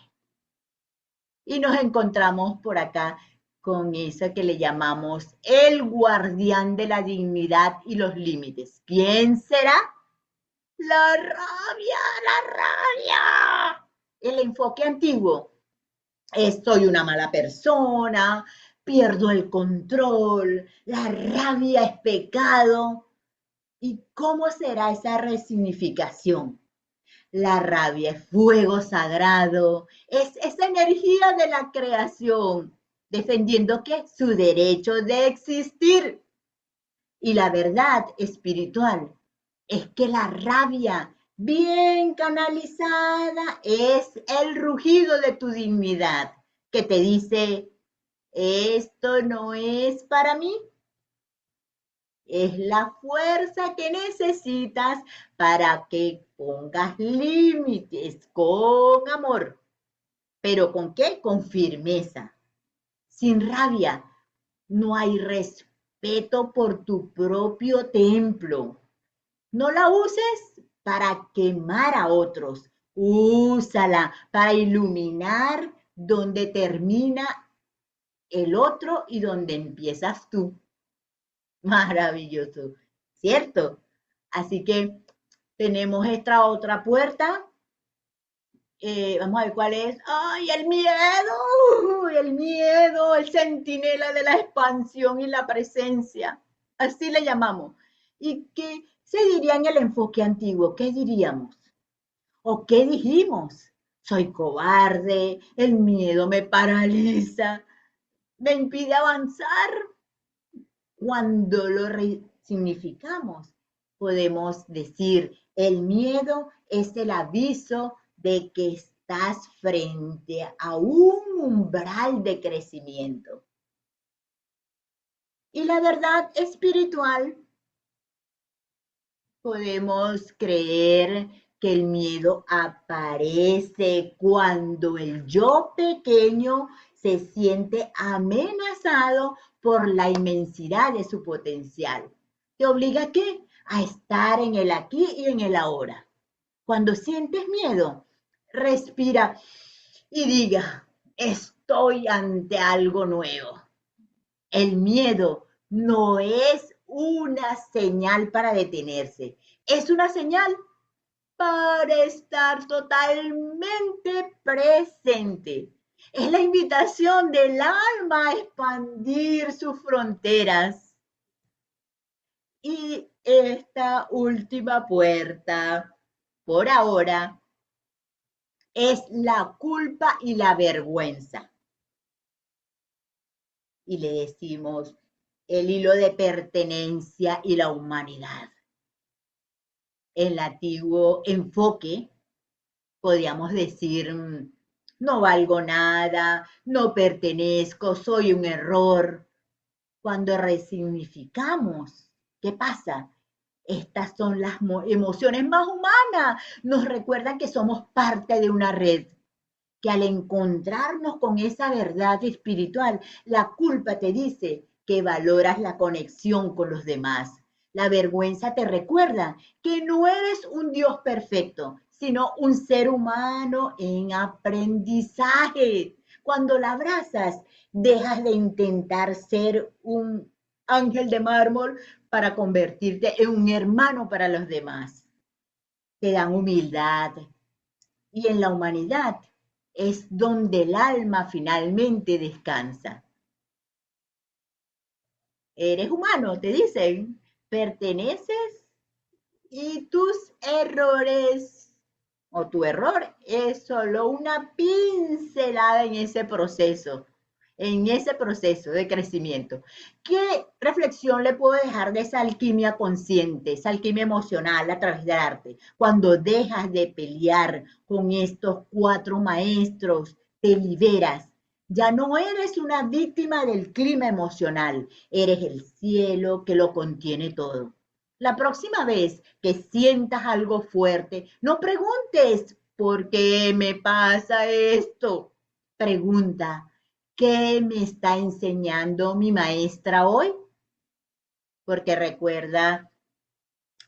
Y nos encontramos por acá con eso que le llamamos el guardián de la dignidad y los límites. ¿Quién será? La rabia, la rabia. El enfoque antiguo es soy una mala persona, pierdo el control, la rabia es pecado. ¿Y cómo será esa resignificación? La rabia es fuego sagrado, es esa energía de la creación, defendiendo que su derecho de existir. Y la verdad espiritual es que la rabia bien canalizada es el rugido de tu dignidad, que te dice, esto no es para mí, es la fuerza que necesitas para que pongas límites con amor. ¿Pero con qué? Con firmeza, sin rabia. No hay respeto por tu propio templo. No la uses para quemar a otros. Úsala para iluminar donde termina el otro y donde empiezas tú. Maravilloso, ¿cierto? Así que tenemos esta otra puerta. Vamos a ver cuál es. ¡Ay, el miedo, el centinela de la expansión y la presencia! Así le llamamos. ¿Y qué se diría en el enfoque antiguo? ¿Qué diríamos? ¿O qué dijimos? Soy cobarde, el miedo me paraliza, me impide avanzar. Cuando lo resignificamos, podemos decir, el miedo es el aviso de que estás frente a un umbral de crecimiento. Y la verdad espiritual, podemos creer que el miedo aparece cuando el yo pequeño se siente amenazado por la inmensidad de su potencial. ¿Te obliga a qué? A estar en el aquí y en el ahora. Cuando sientes miedo, respira y diga, estoy ante algo nuevo. El miedo no es una señal para detenerse, es una señal para estar totalmente presente. Es la invitación del alma a expandir sus fronteras. Y esta última puerta, por ahora, es la culpa y la vergüenza. Y le decimos el hilo de pertenencia y la humanidad. El antiguo enfoque, podríamos decir, no valgo nada, no pertenezco, soy un error. Cuando resignificamos, ¿qué pasa? Estas son las emociones más humanas. Nos recuerdan que somos parte de una red, que al encontrarnos con esa verdad espiritual, la culpa te dice que valoras la conexión con los demás. La vergüenza te recuerda que no eres un Dios perfecto, sino un ser humano en aprendizaje. Cuando la abrazas, dejas de intentar ser un ángel de mármol para convertirte en un hermano para los demás. Te dan humildad y en la humanidad es donde el alma finalmente descansa. Eres humano, te dicen, perteneces y tus errores o tu error es solo una pincelada en ese proceso de crecimiento. ¿Qué reflexión le puedo dejar de esa alquimia consciente, esa alquimia emocional a través del arte? Cuando dejas de pelear con estos 4 maestros, te liberas. Ya no eres una víctima del clima emocional, eres el cielo que lo contiene todo. La próxima vez que sientas algo fuerte, no preguntes, ¿por qué me pasa esto? Pregunta, ¿qué me está enseñando mi maestra hoy? Porque recuerda,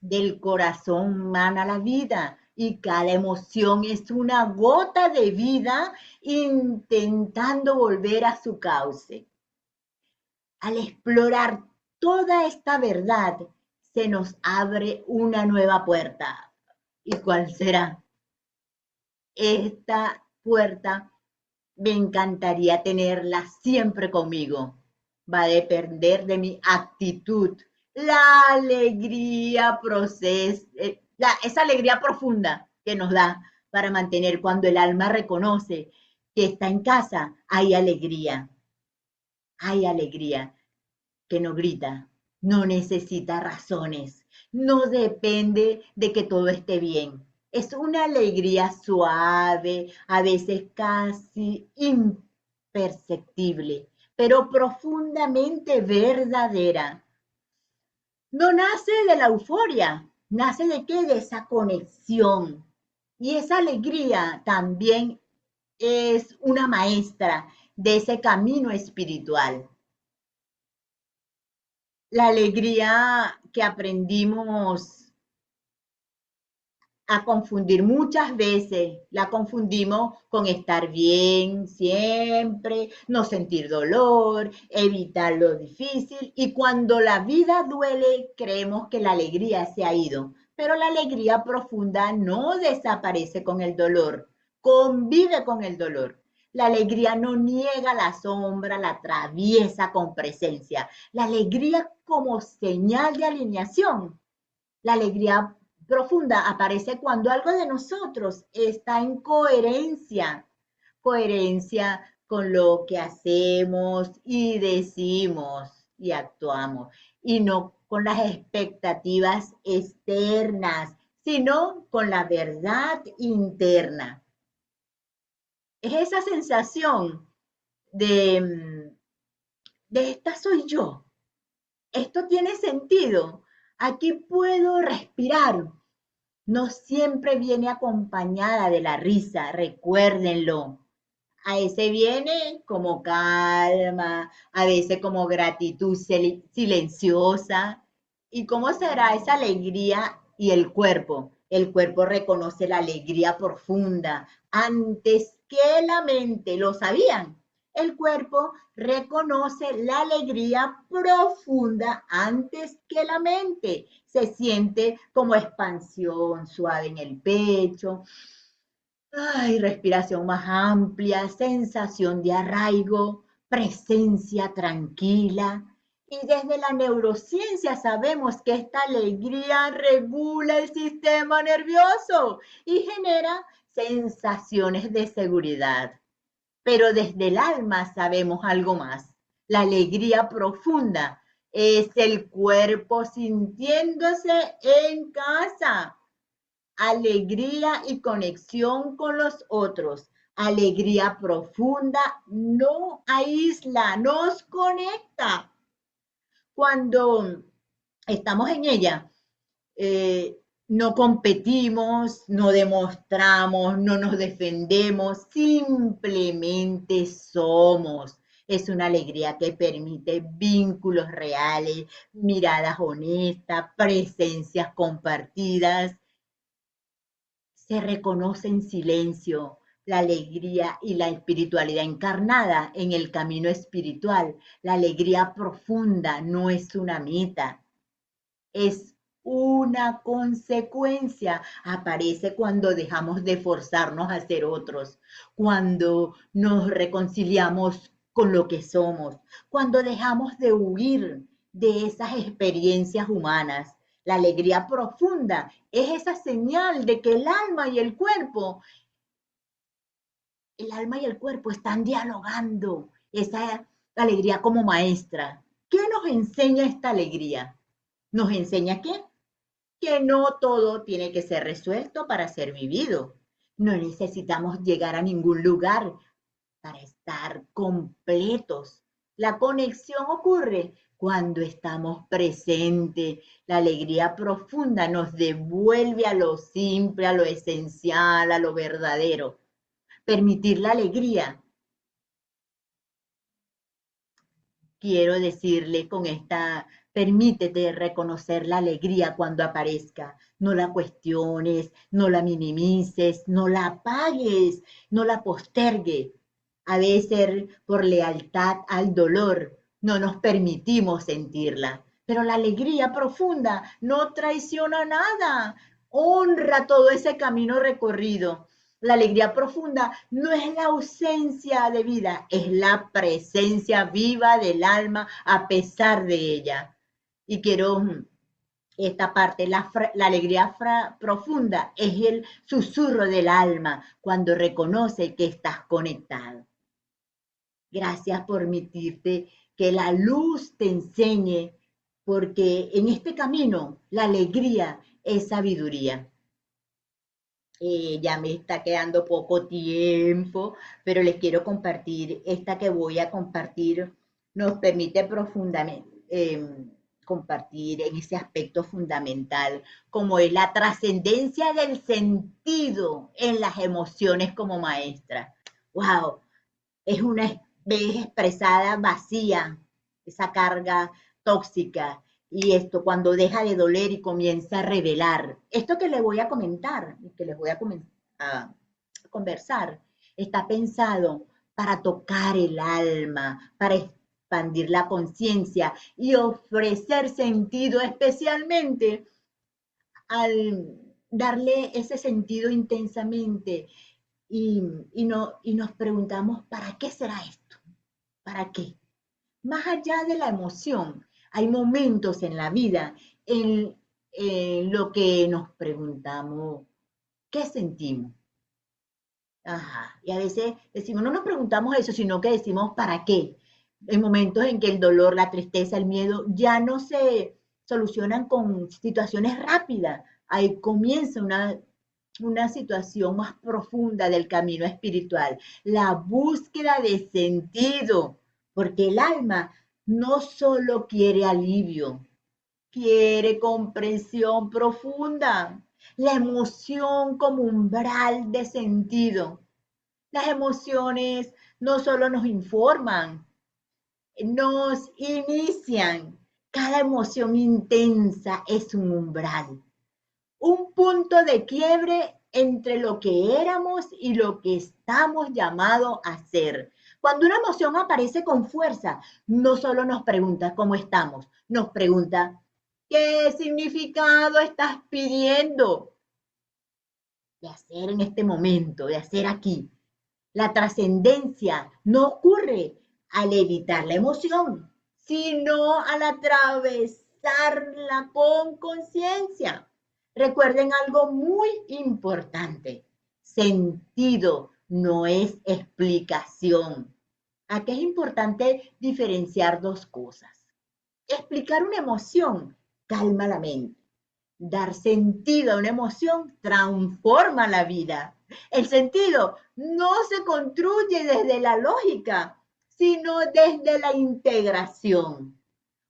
del corazón mana la vida y cada emoción es una gota de vida intentando volver a su cauce. Al explorar toda esta verdad, se nos abre una nueva puerta. ¿Y cuál será? Esta puerta me encantaría tenerla siempre conmigo. Va a depender de mi actitud, la alegría esa alegría profunda que nos da para mantener cuando el alma reconoce que está en casa, hay alegría que no grita, no necesita razones, no depende de que todo esté bien. Es una alegría suave, a veces casi imperceptible, pero profundamente verdadera. No nace de la euforia, nace de qué? De esa conexión. Y esa alegría también es una maestra de ese camino espiritual. La alegría que aprendimos a confundir muchas veces, la confundimos con estar bien siempre, no sentir dolor, evitar lo difícil y cuando la vida duele creemos que la alegría se ha ido, pero la alegría profunda no desaparece con el dolor, convive con el dolor. La alegría no niega la sombra, la atraviesa con presencia. La alegría como señal de alineación. La alegría profunda aparece cuando algo de nosotros está en coherencia, coherencia con lo que hacemos y decimos y actuamos, y no con las expectativas externas, sino con la verdad interna. Es esa sensación de esta soy yo, esto tiene sentido, aquí puedo respirar. No siempre viene acompañada de la risa, recuérdenlo. A veces viene como calma, a veces como gratitud silenciosa. ¿Y cómo será esa alegría y el cuerpo? El cuerpo reconoce la alegría profunda antes que la mente. ¿Lo sabían? El cuerpo reconoce la alegría profunda antes que la mente. Se siente como expansión suave en el pecho, ay, respiración más amplia, sensación de arraigo, presencia tranquila. Y desde la neurociencia sabemos que esta alegría regula el sistema nervioso y genera sensaciones de seguridad. Pero desde el alma sabemos algo más. La alegría profunda es el cuerpo sintiéndose en casa. Alegría y conexión con los otros. Alegría profunda no aísla, nos conecta. Cuando estamos en ella, no competimos, no demostramos, no nos defendemos, simplemente somos. Es una alegría que permite vínculos reales, miradas honestas, presencias compartidas. Se reconoce en silencio la alegría y la espiritualidad encarnada en el camino espiritual. La alegría profunda no es una meta, es una consecuencia. Aparece cuando dejamos de forzarnos a ser otros, cuando nos reconciliamos con lo que somos, cuando dejamos de huir de esas experiencias humanas. La alegría profunda es esa señal de que el alma y el cuerpo están dialogando, esa alegría como maestra. ¿Qué nos enseña esta alegría? ¿Nos enseña qué? Que no todo tiene que ser resuelto para ser vivido. No necesitamos llegar a ningún lugar para estar completos. La conexión ocurre cuando estamos presentes. La alegría profunda nos devuelve a lo simple, a lo esencial, a lo verdadero. Permitir la alegría quiero decirle con esta, permítete reconocer la alegría cuando aparezca. No la cuestiones, no la minimices, no la apagues, no la postergues. A veces, por lealtad al dolor, no nos permitimos sentirla. Pero la alegría profunda no traiciona nada. Honra todo ese camino recorrido. La alegría profunda no es la ausencia de vida, es la presencia viva del alma a pesar de ella. Y quiero esta parte, la alegría profunda es el susurro del alma cuando reconoce que estás conectado. Gracias por permitirte que la luz te enseñe, porque en este camino la alegría es sabiduría. Ya me está quedando poco tiempo, pero les quiero compartir esta que voy a compartir. Nos permite profundamente compartir en ese aspecto fundamental, como es la trascendencia del sentido en las emociones como maestra. ¡Wow! Es una vez expresada vacía, esa carga tóxica, y esto cuando deja de doler y comienza a revelar. Esto que les voy a comentar, que les voy a conversar, está pensado para tocar el alma, para expandir la conciencia y ofrecer sentido, especialmente al darle ese sentido intensamente. Y nos preguntamos, ¿para qué será esto? ¿Para qué? Más allá de la emoción, hay momentos en la vida en lo que nos preguntamos, ¿qué sentimos? Ajá. Y a veces decimos, no nos preguntamos eso, sino que decimos, ¿para qué? En momentos en que el dolor, la tristeza, el miedo ya no se solucionan con situaciones rápidas. Ahí comienza una situación más profunda del camino espiritual, la búsqueda de sentido, porque el alma no solo quiere alivio, quiere comprensión profunda, la emoción como umbral de sentido. Las emociones no solo nos informan, nos inician. Cada emoción intensa es un umbral, un punto de quiebre entre lo que éramos y lo que estamos llamados a ser. Cuando una emoción aparece con fuerza, no solo nos pregunta cómo estamos, nos pregunta qué significado estás pidiendo de hacer en este momento, de hacer aquí. La trascendencia no ocurre al evitar la emoción, sino al atravesarla con conciencia. Recuerden algo muy importante. Sentido no es explicación. Aquí es importante diferenciar dos cosas. Explicar una emoción calma la mente. Dar sentido a una emoción transforma la vida. El sentido no se construye desde la lógica, sino desde la integración.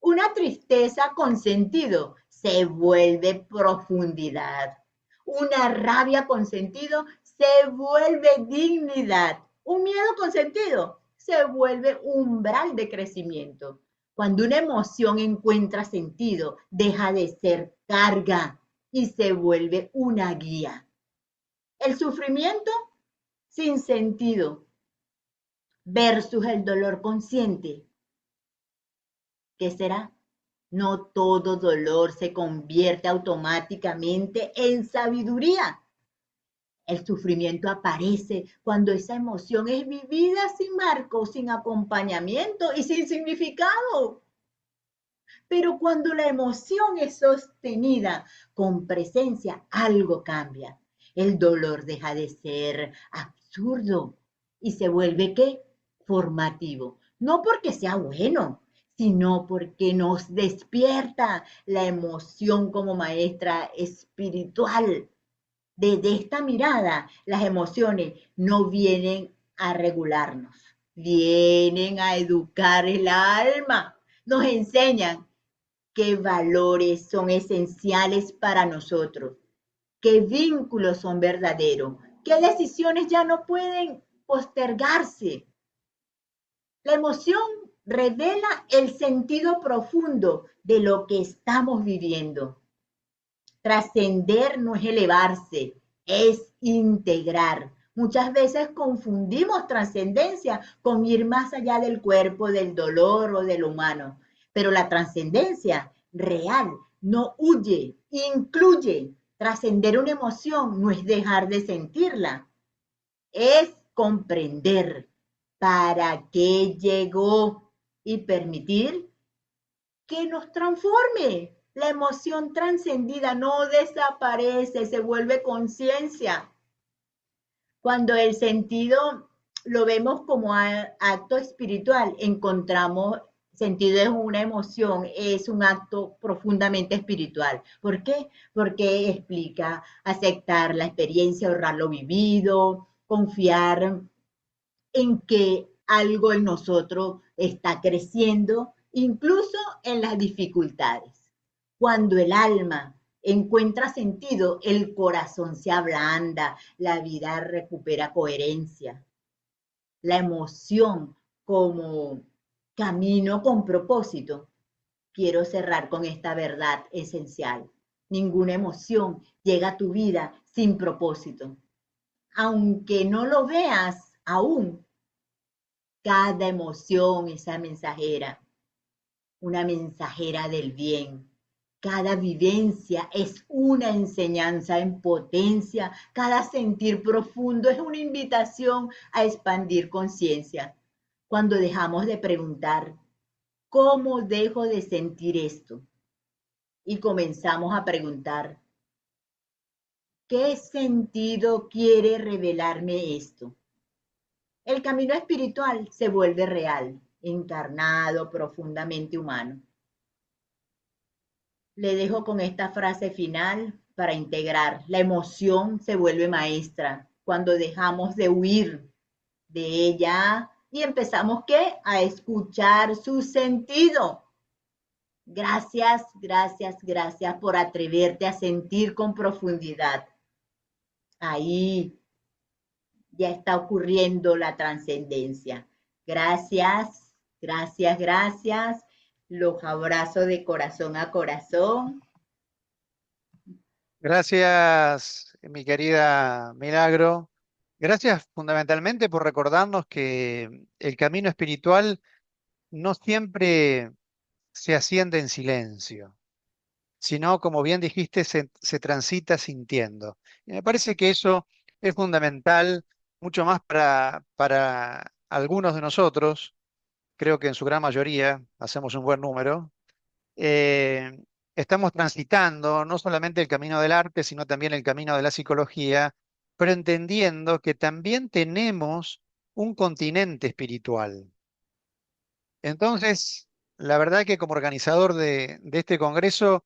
Una tristeza con sentido se vuelve profundidad. Una rabia con sentido se vuelve dignidad. Un miedo con sentido se vuelve umbral de crecimiento. Cuando una emoción encuentra sentido, deja de ser carga y se vuelve una guía. El sufrimiento sin sentido versus el dolor consciente. ¿Qué será? No todo dolor se convierte automáticamente en sabiduría. El sufrimiento aparece cuando esa emoción es vivida sin marco, sin acompañamiento y sin significado. Pero cuando la emoción es sostenida con presencia, algo cambia. El dolor deja de ser absurdo y se vuelve ¿qué? Formativo. No porque sea bueno, sino porque nos despierta la emoción como maestra espiritual. Desde esta mirada, las emociones no vienen a regularnos, vienen a educar el alma. Nos enseñan qué valores son esenciales para nosotros, qué vínculos son verdaderos, qué decisiones ya no pueden postergarse. La emoción revela el sentido profundo de lo que estamos viviendo. Trascender no es elevarse, es integrar. Muchas veces confundimos trascendencia con ir más allá del cuerpo, del dolor o del humano. Pero la trascendencia real no huye, incluye. Trascender una emoción no es dejar de sentirla, es comprender para qué llegó y permitir que nos transforme. La emoción trascendida no desaparece, se vuelve conciencia. Cuando el sentido lo vemos como acto espiritual, encontramos sentido es una emoción, es un acto profundamente espiritual. ¿Por qué? Porque explica aceptar la experiencia, honrar lo vivido, confiar en que algo en nosotros está creciendo, incluso en las dificultades. Cuando el alma encuentra sentido, el corazón se ablanda, la vida recupera coherencia. La emoción como camino con propósito. Quiero cerrar con esta verdad esencial. Ninguna emoción llega a tu vida sin propósito. Aunque no lo veas aún, cada emoción es una mensajera del bien. Cada vivencia es una enseñanza en potencia. Cada sentir profundo es una invitación a expandir conciencia. Cuando dejamos de preguntar, ¿cómo dejo de sentir esto? Y comenzamos a preguntar, ¿qué sentido quiere revelarme esto? El camino espiritual se vuelve real, encarnado, profundamente humano. Le dejo con esta frase final para integrar. La emoción se vuelve maestra cuando dejamos de huir de ella y empezamos, ¿qué? A escuchar su sentido. Gracias, gracias, gracias por atreverte a sentir con profundidad. Ahí ya está ocurriendo la trascendencia. Gracias, gracias, gracias. Los abrazo de corazón a corazón. Gracias, mi querida Milagro. Gracias fundamentalmente por recordarnos que el camino espiritual no siempre se asciende en silencio, sino, como bien dijiste, se transita sintiendo. Y me parece que eso es fundamental, mucho más para algunos de nosotros, creo que en su gran mayoría, hacemos un buen número, eh, estamos transitando no solamente el camino del arte, sino también el camino de la psicología, pero entendiendo que también tenemos un continente espiritual. Entonces, la verdad que como organizador de este congreso,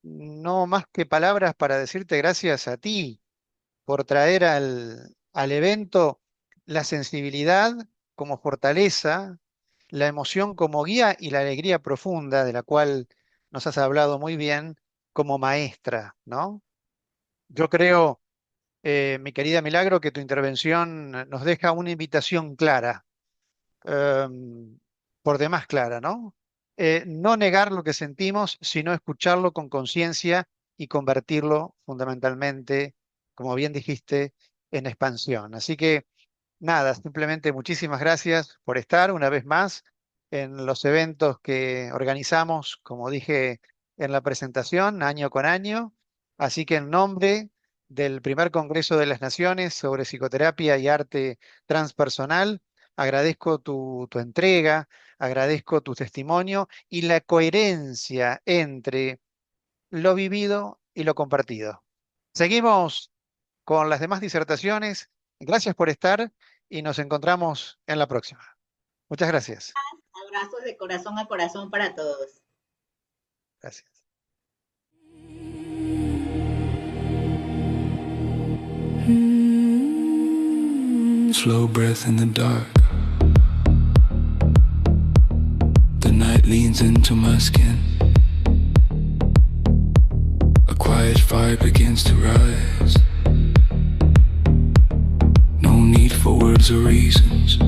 no más que palabras para decirte gracias a ti por traer al evento la sensibilidad como fortaleza, la emoción como guía y la alegría profunda de la cual nos has hablado muy bien como maestra, ¿no? Yo creo, mi querida Milagro, que tu intervención nos deja una invitación clara, por demás clara, ¿no? No negar lo que sentimos, sino escucharlo con conciencia y convertirlo fundamentalmente, como bien dijiste, en expansión. Así que nada, simplemente muchísimas gracias por estar una vez más en los eventos que organizamos, como dije en la presentación, año con año. Así que en nombre del primer Congreso de las Naciones sobre Psicoterapia y Arte Transpersonal, agradezco tu entrega, agradezco tu testimonio y la coherencia entre lo vivido y lo compartido. Seguimos con las demás disertaciones. Gracias por estar y nos encontramos en la próxima. Muchas gracias. Abrazos de corazón a corazón para todos. Gracias. Slow breath in the dark. The night leans into my skin. A quiet fire begins to rise. No need for words or reasons.